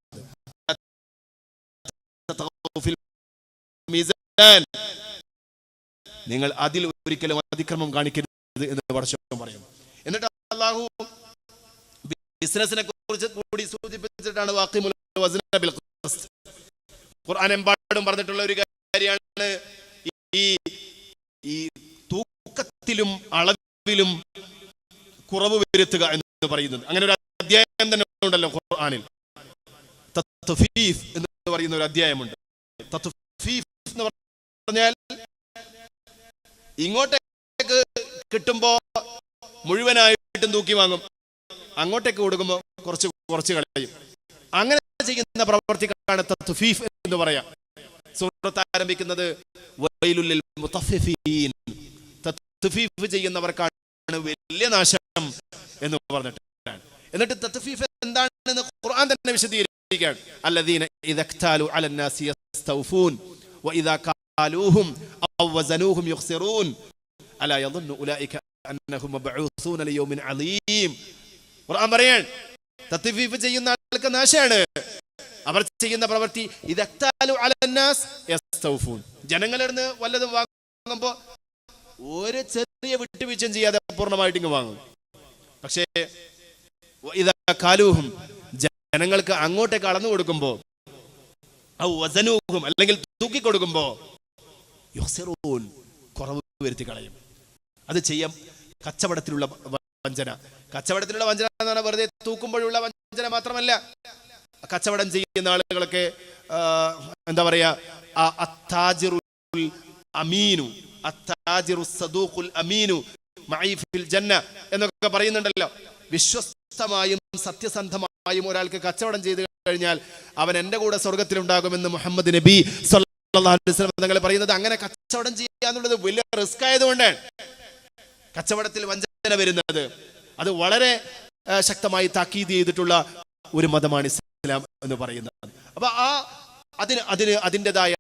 നിങ്ങൾ അതിൽ ഒരിക്കലും അതിക്രമം കാണിക്കരുത് എന്ന് പടച്ചവൻ പറയും. എന്നിട്ട് അല്ലാഹു ബിസിനസിനെ കുറിച്ച് കൂടി സൂചിപ്പിച്ചിട്ടാണ് വാഖിമുൽ വസ്ന ബിൽ ഖിസ്ത്. ഖുർആൻ എമ്പാടും പറഞ്ഞിട്ടുള്ള ഒരു കാര്യമാണ് ഈ തൂക്കത്തിലും അളവിലും കുറവ് വരുത്തുക എന്ന് പറയുന്നത്. അങ്ങനെ ഒരു അധ്യായം തന്നെ ഉണ്ടല്ലോ ഖുർആനിൽ. തത്ഫീഫ് എന്ന് പറയുന്ന ഒരു അധ്യായമുണ്ട്. തത്ഫീഫ് എന്ന് പറഞ്ഞാൽ ഇങ്ങോട്ടേക്ക് കിട്ടുമ്പോ മുഴുവനായിട്ടും തൂക്കി വാങ്ങും, അങ്ങോട്ടേക്ക് കൊടുക്കുമ്പോ കുറച്ച് കളയും. അങ്ങനെ ചെയ്യുന്ന പ്രവർത്തിക്കാണ് തത്ഫീഫ് എന്ന് പറയാം. സൂറത്ത് ആരംഭിക്കുന്നത് വൈലുൽ ലിൽ മുതഫ്ഫിഫീൻ, തത്ഫീഫ് ചെയ്യുന്നവർക്കാണ് വലിയ നാശം എന്ന് പറഞ്ഞിട്ടാണ്. എന്നിട്ട് തത്ഫീഫ് എന്താണെന്ന് ഖുർആൻ തന്നെ വിശദീകരിക്കുകയാണ്. അല്ലദീന ഇദാ ഇക്താലു അലന്നാസി യസ്തൗഫൂൻ വഇദാ ഖാലൂഹും ഔ വസനൂഹും യുഖ്സിറൂൻ അലാ യظن ഉലൈക അന്നഹും മബ്ഊസൂന ലിയൗമിൻ അലീം. ഖുർആൻ പറയാണ് തത്ഫീഫ് ചെയ്യുന്ന ആൾക്ക് നാശമാണ്. അവർ ചെയ്യുന്ന പ്രവൃത്തി ഇദാ ഇക്താലു അലന്നാസ് യസ്തൗഫൂൻ, ജനങ്ങളിൽനിന്ന് വല്ലതും വാങ്ങുമ്പോൾ ഒരു ചെറിയ വിട്ടുവീഴ്ചയും ചെയ്യാതെ പൂർണ്ണമായിട്ട് ഇങ്ങ് വാങ്ങും. പക്ഷേ ഇദാ ഖാലൂഹും, ജനങ്ങൾക്ക് അങ്ങോട്ടേക്ക് അളന്നു കൊടുക്കുമ്പോ, ഔ വസനൂഹും അല്ലെങ്കിൽ തൂക്കി കൊടുക്കുമ്പോ, യുഖ്സിറൂൻ, കുറവ് വരുത്തി കളയും. അത് ചെയ്യാം കച്ചവടത്തിലുള്ള വഞ്ചന. കച്ചവടത്തിലുള്ള വഞ്ചന എന്ന് പറഞ്ഞാൽ വെറുതെ തൂക്കുമ്പോഴുള്ള വഞ്ചന മാത്രമല്ല. കച്ചവടം ചെയ്യുന്ന ആളുകളൊക്കെ എന്താ പറയാ, അത്താജിറുൽ അമീനു, അത്താജിറു സദൂഖുൽ അമീനു മഈ ഫിൽ ജന്ന എന്നൊക്കെ പറയുന്നുണ്ടല്ലോ. വിശ്വസ്തമായും സത്യസന്ധമായും ഒരാൾക്ക് കച്ചവടം ചെയ്തു കഴിഞ്ഞാൽ അവൻ എൻ്റെ കൂടെ സ്വർഗത്തിലുണ്ടാകുമെന്ന് മുഹമ്മദ് നബി സല്ലല്ലാഹു അലൈഹി വസല്ലം തങ്ങൾ പറയുന്നത്. അങ്ങനെ കച്ചവടം ചെയ്യാന്നുള്ളത് വലിയ റിസ്ക് ആയതുകൊണ്ടാണ് കച്ചവടത്തിൽ വഞ്ചന വരുന്നത്. അത് വളരെ ശക്തമായി താക്കീത് ചെയ്തിട്ടുള്ള ഒരു മതമാണ് ഇസ്ലാം എന്ന് പറയുന്നത്. അപ്പൊ അതിൻ്റെതായ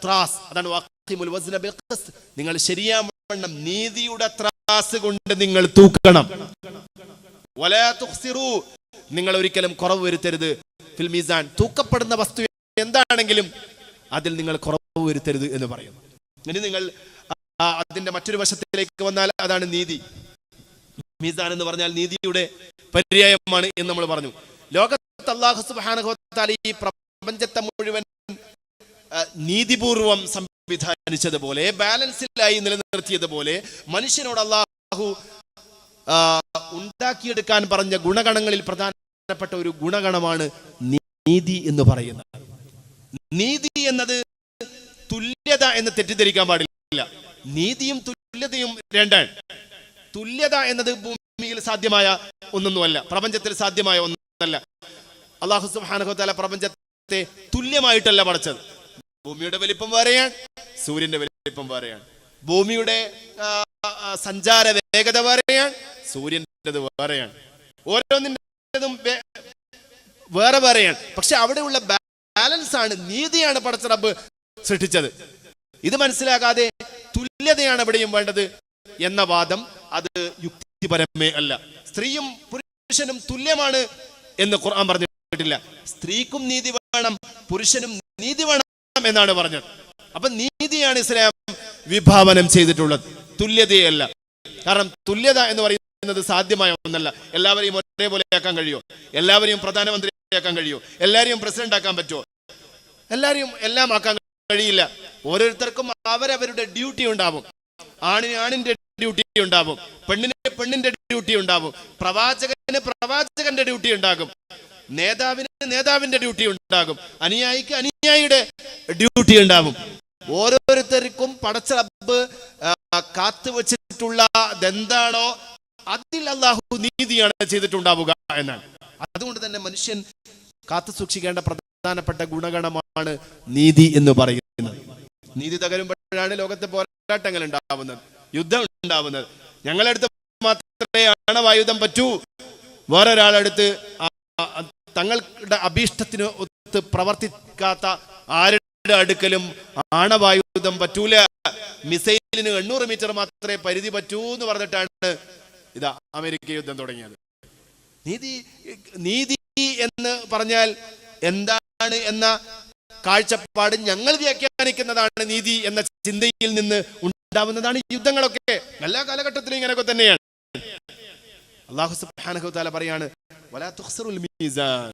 ത്രാസ്, അതാണ് വാഖിമുൽ വസ്ന ബിൽ ഖിസ്ത്. നിങ്ങൾ ശരിയാവണ്ണം നീതിയുടെ ത്രാസ് കൊണ്ട് നിങ്ങൾ തൂക്കണം. വലാ തുഖ്സിറൂ, നിങ്ങൾ ഒരിക്കലും കുറവ് വരുത്തരുത്. ഫിൽ മീസാൻ, തൂക്കപ്പെടുന്ന വസ്തു എന്താണെങ്കിലും അതിൽ നിങ്ങൾ കുറവ് വരുത്തരുത് എന്ന് പറയുന്നു. ഇനി നിങ്ങൾ അതിന്റെ മറ്റൊരു വശത്തിലേക്ക് വന്നാൽ അതാണ് നീതി. മീസാൻ എന്ന് പറഞ്ഞാൽ നീതിയുടെ പര്യായമാണ് എന്ന് നമ്മൾ പറഞ്ഞു. ലോകത്ത് അല്ലാഹു സുബ്ഹാനഹു വ തആല ഈ പ്രപഞ്ചത്തെ മുഴുവൻ നീതിപൂർവം സംവിധാനിച്ചതുപോലെ, ബാലൻസിലായി നിലനിർത്തിയതുപോലെ, മനുഷ്യനോട് അല്ലാഹു ഉണ്ടാക്കിയെടുക്കാൻ പറഞ്ഞ ഗുണഗണങ്ങളിൽ പ്രധാനപ്പെട്ട ഒരു ഗുണഗണമാണ് നീതി എന്ന് പറയുന്നത്. നീതി എന്നത് തുല്യത എന്ന് തെറ്റിദ്ധരിക്കാൻ പാടില്ല. നീതിയും തുല്യതയും രണ്ടാണ്. തുല്യത എന്നത് ഭൂമിയിൽ സാധ്യമായ ഒന്നൊന്നുമല്ല, പ്രപഞ്ചത്തിൽ സാധ്യമായ ഒന്നല്ല. അല്ലാഹു സുബ്ഹാനഹു വ തആല പ്രപഞ്ചത്തെ തുല്യമായിട്ടല്ല പടച്ചത്. ഭൂമിയുടെ വലിപ്പം വേറെയാണ്, സൂര്യന്റെ വലിപ്പം വേറെയാണ്. ഭൂമിയുടെ സഞ്ചാര വേഗത വേറെയാണ്, സൂര്യൻ്റെത് വേറെയാണ്. ഓരോന്നിൻ്റെതും വേറെ വേറെയാണ്. പക്ഷെ അവിടെയുള്ള ബാലൻസ് ആണ്, നീതിയാണ് പടച്ച റബ്ബ് സൃഷ്ടിച്ചത്. ഇത് മനസ്സിലാകാതെ തുല്യതയാണ് എവിടെയും വേണ്ടത് എന്ന വാദം അത് യുക്തിപരമേ അല്ല. സ്ത്രീയും പുരുഷനും തുല്യമാണ് എന്ന് ഖുർആൻ പറഞ്ഞിട്ടില്ല. സ്ത്രീക്കും നീതി വേണം, പുരുഷനും നീതി വേണം എന്നാണ് പറഞ്ഞത്. അപ്പൊ നീതിയാണ് ഇസ്ലാം വിഭാവനം ചെയ്തിട്ടുള്ളത്, തുല്യതയല്ല. കാരണം തുല്യത എന്ന് പറയുന്നത് സാധ്യമായ ഒന്നല്ല. എല്ലാവരെയും ഒരേപോലെ ആക്കാൻ കഴിയുമോ? എല്ലാവരെയും പ്രധാനമന്ത്രിയാക്കാൻ കഴിയുമോ? എല്ലാവരെയും പ്രസിഡന്റ് ആക്കാൻ പറ്റുമോ? എല്ലാവരെയും എല്ലാം ആക്കാൻ കഴിയില്ല. ഓരോരുത്തർക്കും അവരവരുടെ ഡ്യൂട്ടി ഉണ്ടാവും. ആണിന് ആണിന്റെ ഡ്യൂട്ടി ഉണ്ടാവും, പെണ്ണിന് പെണ്ണിന്റെ ഡ്യൂട്ടി ഉണ്ടാവും, പ്രവാചകന് പ്രവാചകന്റെ ഡ്യൂട്ടി ഉണ്ടാകും, നേതാവിന് നേതാവിന്റെ ഡ്യൂട്ടി ഉണ്ടാകും, അനുയായിക്ക് അനുയായിയുടെ ഡ്യൂട്ടി ഉണ്ടാകും. ഓരോരുത്തർക്കും പടച്ച റബ്ബ് കാത്തുവച്ചിട്ടുള്ള എന്താണോ അതിൽ അള്ളാഹു നീതിയാണ് ചെയ്തിട്ടുണ്ടാവുക എന്നാണ്. അതുകൊണ്ട് തന്നെ മനുഷ്യൻ കാത്തു സൂക്ഷിക്കേണ്ട പ്രധാനപ്പെട്ട ഗുണഗണമാണ് നീതി എന്ന് പറയുന്നത്. നീതി തകരുമ്പോഴാണ് ലോകത്തെ പോരാട്ടങ്ങൾ ഉണ്ടാവുന്നത്, യുദ്ധം ഉണ്ടാവുന്നത്. ഞങ്ങളടുത്ത് മാത്രമേ ആണവായുധം പറ്റൂ, വേറൊരാളടുത്ത് തങ്ങളുടെ അഭീഷ്ടത്തിന് ഒത്ത് പ്രവർത്തിക്കാത്ത ആരുടെ അടുക്കലും ആണവായുധം പറ്റൂല. മിസൈലിന് 800 മീറ്റർ മാത്രമേ പരിധി പറ്റൂ എന്ന് പറഞ്ഞിട്ടാണ് ഇതാ അമേരിക്ക യുദ്ധം തുടങ്ങിയത്. നീതി എന്ന് പറഞ്ഞാൽ എന്താണ് എന്ന കാഴ്ചപ്പാട് ഞങ്ങൾ വ്യാഖ്യാനിക്കുന്നതാണ്. നീതി എന്ന ചിന്തയിൽ നിന്ന് ഉണ്ടാവുന്നതാണ് യുദ്ധങ്ങളൊക്കെ. എല്ലാ കാലഘട്ടത്തിലും ഇങ്ങനെയൊക്കെ തന്നെയാണ്. അല്ലാഹു സുബ്ഹാനഹു വ തആല പറയാണ്, വലാ തുഖ്സിറുൽ മീസാൻ,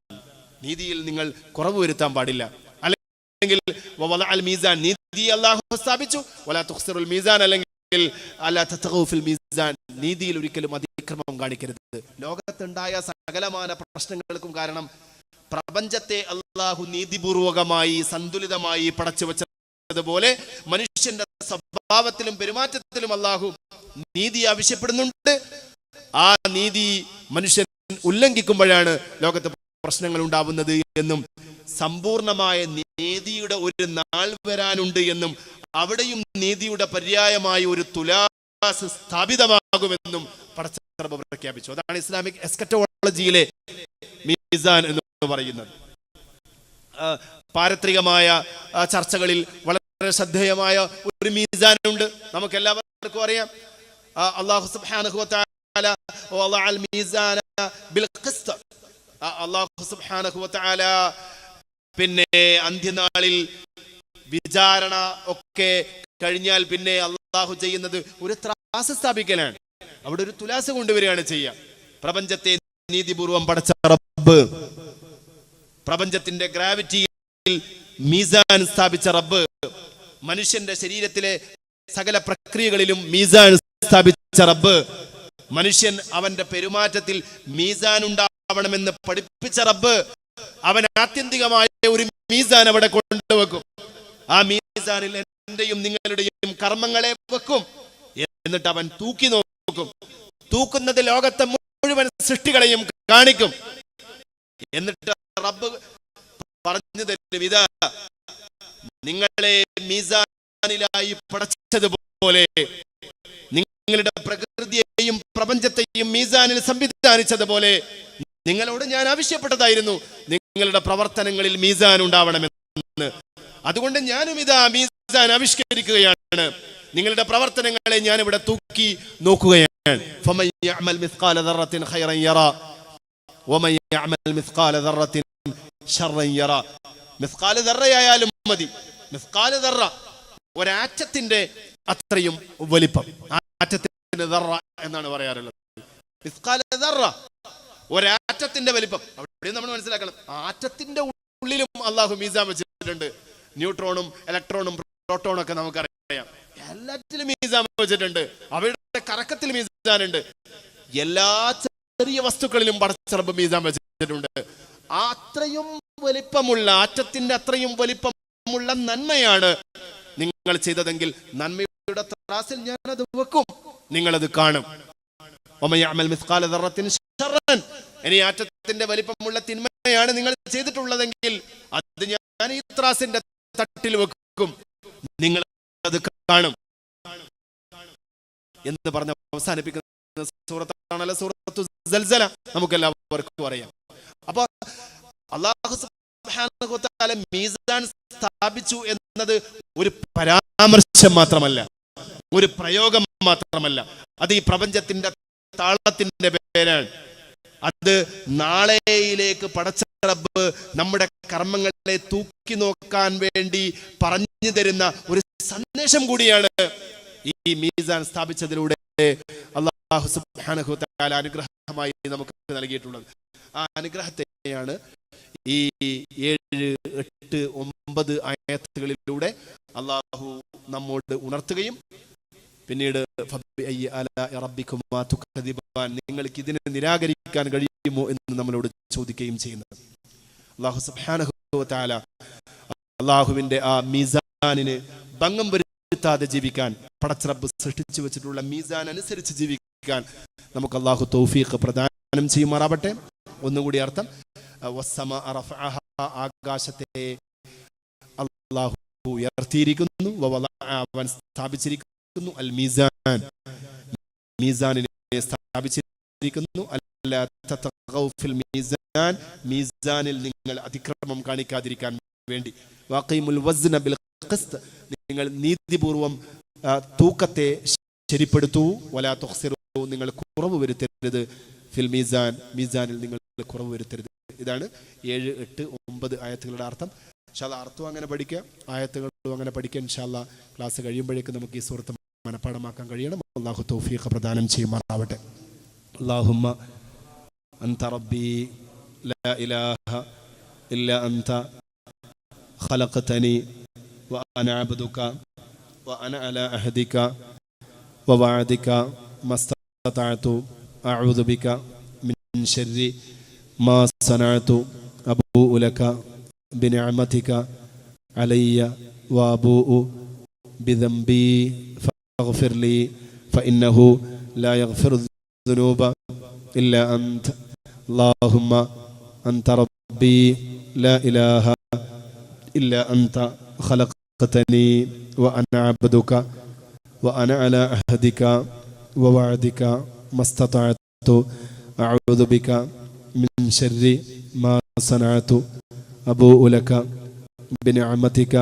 നീതിയിൽ നിങ്ങൾ കുറവ് വരുത്താൻ പാടില്ല. അല്ലെങ്കിൽ വവളഅൽ മീസാൻ, നീതി അല്ലാഹു സ്ഥാപിച്ചു, വലാ തുഖ്സിറുൽ മീസാൻ, അല്ലെങ്കിൽ അലാ തതഗൂ ഫിൽ മീസാൻ, നീതിയിൽ ഒരിക്കലും അതിക്രമം കാണിക്കരുത്. ലോകത്തുണ്ടായ സകലമാന പ്രശ്നങ്ങൾക്കും കാരണം പ്രപഞ്ചത്തെ അല്ലാഹു നീതിപൂർവകമായി സന്തുലിതമായി പടച്ചു വെച്ചതുപോലെ മനുഷ്യന്റെ സ്വഭാവത്തിലും പെരുമാറ്റത്തിലും അല്ലാഹു നീതി ആവശ്യപ്പെടുന്നുണ്ട്. ആ നീതി മനുഷ്യൻ ഉല്ലംഘിക്കുമ്പോഴാണ് ലോകത്ത് പ്രശ്നങ്ങൾ ഉണ്ടാവുന്നത് എന്നും സമ്പൂർണമായ നീതിയുടെ ഒരു നാൾ വരാനുണ്ട് എന്നും അവിടെയും നീതിയുടെ പര്യായമായ ഒരു തുലാസ് സ്ഥാപിതമാകുമെന്നും പടച്ച റബ്ബ് പ്രഖ്യാപിച്ചു. അതാണ് ഇസ്ലാമിക് എസ്കറ്റോളജിയിലെ മീസാൻ എന്ന് പറയുന്നത്. പാരത്രികമായ ചർച്ചകളിൽ വളരെ ശ്രദ്ധേയമായ ഒരു മീസാനുണ്ട്, നമുക്ക് എല്ലാവർക്കും അറിയാം. അല്ലാഹു സുബ്ഹാനഹു വ തആല വളഅൽ മീസാന ബിൽ ഖിസ്ത്, അല്ലാഹു സുബ്ഹാനഹു വ തആല പിന്നെ അന്ത്യനാളിൽ വിചാരണ ഒക്കെ കഴിഞ്ഞാൽ പിന്നെ അല്ലാഹു ചെയ്യുന്നത് ഒരു ത്രാസ് സ്ഥാപിക്കലാണ്. അവിടെ ഒരു തുലാസ് കൊണ്ടുവരികയാണ് ചെയ്യുക. പ്രപഞ്ചത്തെ നീതിപൂർവം പടച്ച റബ്ബ്, പ്രപഞ്ചത്തിന്റെ ഗ്രാവിറ്റിയിൽ മീസാൻ സ്ഥാപിച്ച റബ്ബ്, മനുഷ്യന്റെ ശരീരത്തിലെ സകല പ്രക്രിയകളിലും മീസാൻ സ്ഥാപിച്ച റബ്ബ്, മനുഷ്യൻ അവന്റെ പെരുമാറ്റത്തിൽ മീസാൻ ഉണ്ടാവണമെന്ന് പഠിപ്പിച്ച റബ്ബ്, അവൻ ആത്യന്തികമായ ഒരു മീസാൻ അവിടെ കൊണ്ടുവെക്കും. ആ മീസാനിൽ എന്റെയും നിങ്ങളുടെയും കർമ്മങ്ങളെ വെക്കും. എന്നിട്ട് അവൻ തൂക്കി നോക്കും. തൂക്കുന്നത് ലോകത്തെ മുഴുവൻ സൃഷ്ടികളെയും കാണിക്കും. എന്നിട്ട് റബ്ബ് പറഞ്ഞു തരും, ഇതാ നിങ്ങളെ മീസാനിലായി പടച്ചതുപോലെ നിങ്ങളുടെ പ്രകൃതിയെയും പ്രപഞ്ചത്തെയും മീസാനിൽ സംവിധാനിച്ചതുപോലെ നിങ്ങളോട് ഞാൻ ആവശ്യപ്പെട്ടതായിരുന്നു നിങ്ങളുടെ പ്രവർത്തനങ്ങളിൽ മീസാൻ ഉണ്ടാവണമെന്ന്. അതുകൊണ്ട് ഞാനും ഇതാ മീസാൻ ആവിഷ്കരിക്കുകയാണ്. നിങ്ങളുടെ പ്രവർത്തനങ്ങളെ ഞാൻ ഇവിടെ തൂക്കി നോക്കുകയാണ്. ഫമൻ യഅമൽ മിസ്ഖാല ദർറത്തിൻ ഖൈറൻ യറാ വമൻ യഅമൽ മിസ്ഖാല ദർറത്തിൻ ശർറൻ യറാ. മിസ്ഖാല ദർറയായാലും മതി. മിസ്ഖാല ദർറ ഒരാറ്റത്തിന്റെ അത്രയും വലിപ്പം. ആറ്റത്തിന് ദർറ എന്നാണ് പറയാറുള്ളത്. മിസ്ഖാല ദർറ ഒരാറ്റത്തിന്റെ വലിപ്പം. അവിടെ നമ്മൾ മനസ്സിലാക്കണം, ആറ്റത്തിന്റെ ഉള്ളിലും അല്ലാഹു മീസാൻ വെച്ചിട്ടുണ്ട്. ന്യൂട്രോണും ഇലക്ട്രോണും പ്രോട്ടോണും ഒക്കെ നമുക്കറിയാം. എല്ലാറ്റിലും മീസാൻ വെച്ചിട്ടുണ്ട്. അവയുടെ കറക്കത്തിൽ മീസാൻ ഉണ്ട്. എല്ലാ ചെറിയ വസ്തുക്കളിലും പടച്ച റബ്ബ് മീസാൻ വെച്ചിട്ടുണ്ട്. അത്രയും വലിപ്പമുള്ള, ആറ്റത്തിന്റെ അത്രയും വലിപ്പമുള്ള നന്മയാണ് നിങ്ങൾ ചെയ്തതെങ്കിൽ നന്മയുടെ ത്രാസിൽ ഞാൻ അത് വെക്കും, നിങ്ങളത് കാണും. ഇനി ആറ്റത്തിന്റെ വലിപ്പമുള്ള തിന്മയാണ് നിങ്ങൾ ചെയ്തിട്ടുള്ളതെങ്കിൽ അത് ഞാൻ ഈ ത്രാസിന്റെ തട്ടിൽ വെക്കും, നിങ്ങൾ അത് കാണും എന്ന് പറഞ്ഞ് അവസാനിപ്പിക്കുന്ന സൂറത്താണല്ലോ സൂറത്തു സൽസല. നമുക്കെല്ലാവർക്കും അറിയാം. അപ്പൊ അല്ലാഹു സുബ്ഹാനഹു വ തആല മീസാൻ സ്ഥാപിച്ചു എന്നത് ഒരു പരാമർശം മാത്രമല്ല, ഒരു പ്രയോഗം മാത്രമല്ല. അത് ഈ പ്രപഞ്ചത്തിന്റെ താളത്തിന്റെ പേരാണ്. അത് നാളെയിലേക്ക് പടച്ച റബ്ബ് നമ്മുടെ കർമ്മങ്ങളെ തൂക്കി നോക്കാൻ വേണ്ടി പറഞ്ഞു തരുന്ന ഒരു സന്ദേശം കൂടിയാണ് ഈ മീസാൻ സ്ഥാപിച്ചതിലൂടെ അല്ലാഹു സുബ്ഹാനഹു വ തആല അനുഗ്രഹമായി നമുക്ക് നൽകിയിട്ടുള്ളത്. ആ അനുഗ്രഹത്തെയാണ് ഈ 7, 8, 9 ആയത്തുകളിലൂടെ അല്ലാഹു നമ്മോട് ഉണർത്തുകയും പിന്നീട് നിങ്ങൾക്ക് ഇതിനെ നിരാകരിക്കാൻ കഴിയുമോ എന്ന് നമ്മളോട് ചോദിക്കുകയും ചെയ്യുന്നത്. അല്ലാഹു സുബ്ഹാനഹു വ തആല അല്ലാഹുവിന്റെ ആ മീസാനിന് ഭംഗം വരുത്താതെ ജീവിക്കാൻ, പടച്ചറബ്ബ് സൃഷ്ടിച്ചു വെച്ചിട്ടുള്ള മീസാൻ അനുസരിച്ച് ജീവിക്കാൻ നമുക്ക് അല്ലാഹു തൗഫീഖ് പ്രദാനം ചെയ്യുമാറാവട്ടെ. ഒന്നുകൂടി അർത്ഥം, വസ്സമാ റഫഅഹ, ആകാശത്തെ അല്ലാഹു ഉയർത്തിയിരിക്കുന്നു, അവൻ സ്ഥാപിച്ചിരിക്കുന്നു, അൽ മീസാൻ, മീസാനിനെ സ്ഥാപിച്ചിരിക്കുന്നു, അല്ലാ തതഗൗ ഫിൽ മീസാൻ, മീസാനിൽ നിങ്ങൾ അതിക്രമം കാണിക്കാതിരിക്കാൻ വേണ്ടി, വഖീമുൽ വസ്ന ബിൽ ഖിസ്ത്, നിങ്ങൾ നീതിപൂർവം തൂക്കത്തെ ശരിപ്പെടുത്തൂ, വലാ തുഖ്സിറു, നിങ്ങൾ കുറവ് വരുത്തരുത്, ഫിൽ മീസാൻ, മീസാനിൽ നിങ്ങൾ കുറവ് വരുത്തരുത്. ഇതാണ് 7, 8, 9 ആയത്തുകളുടെ അർത്ഥം. ഇൻഷാ അല്ലാഹ് അർത്ഥവും അങ്ങനെ പഠിക്കുക, ആയത്തുകളും അങ്ങനെ പഠിക്കുക. ഇൻഷാ അല്ലാഹ് ക്ലാസ് കഴിയുമ്പോഴേക്കും നമുക്ക് ഈ സൂറത്ത് മനപ്പാഠമാക്കാൻ കഴിയണം. അല്ലാഹു തൗഫീഖ് പ്രദാനം ചെയ്യുമാറാവട്ടെ. അല്ലാഹുമ്മ അൻത റബ്ബി ലാ ഇലാഹ ഇല്ല അൻത ഖലഖതനി വഅന അബ്ദുക വഅന അലാ അഹദിക വവഅദിക മസ്തതഅതു അഊദു ബിക മിൻ ശർരി മാ സനഅതു അബൂഉ ലക ബിനിഅമതിക അലയ്യ വഅബൂഉ ബിദംബി ഫഗ്ഫിർ ലി ഫഇന്നഹു ലാ യഗ്ഫിറു الذنوب إلا أنت اللهم أنت ربي لا إله إلا أنت خلقتني وأنا عبدك وأنا على عهدك ووعدك ما استطعت أعوذ بك من شر ما صنعت أبوء لك بنعمتك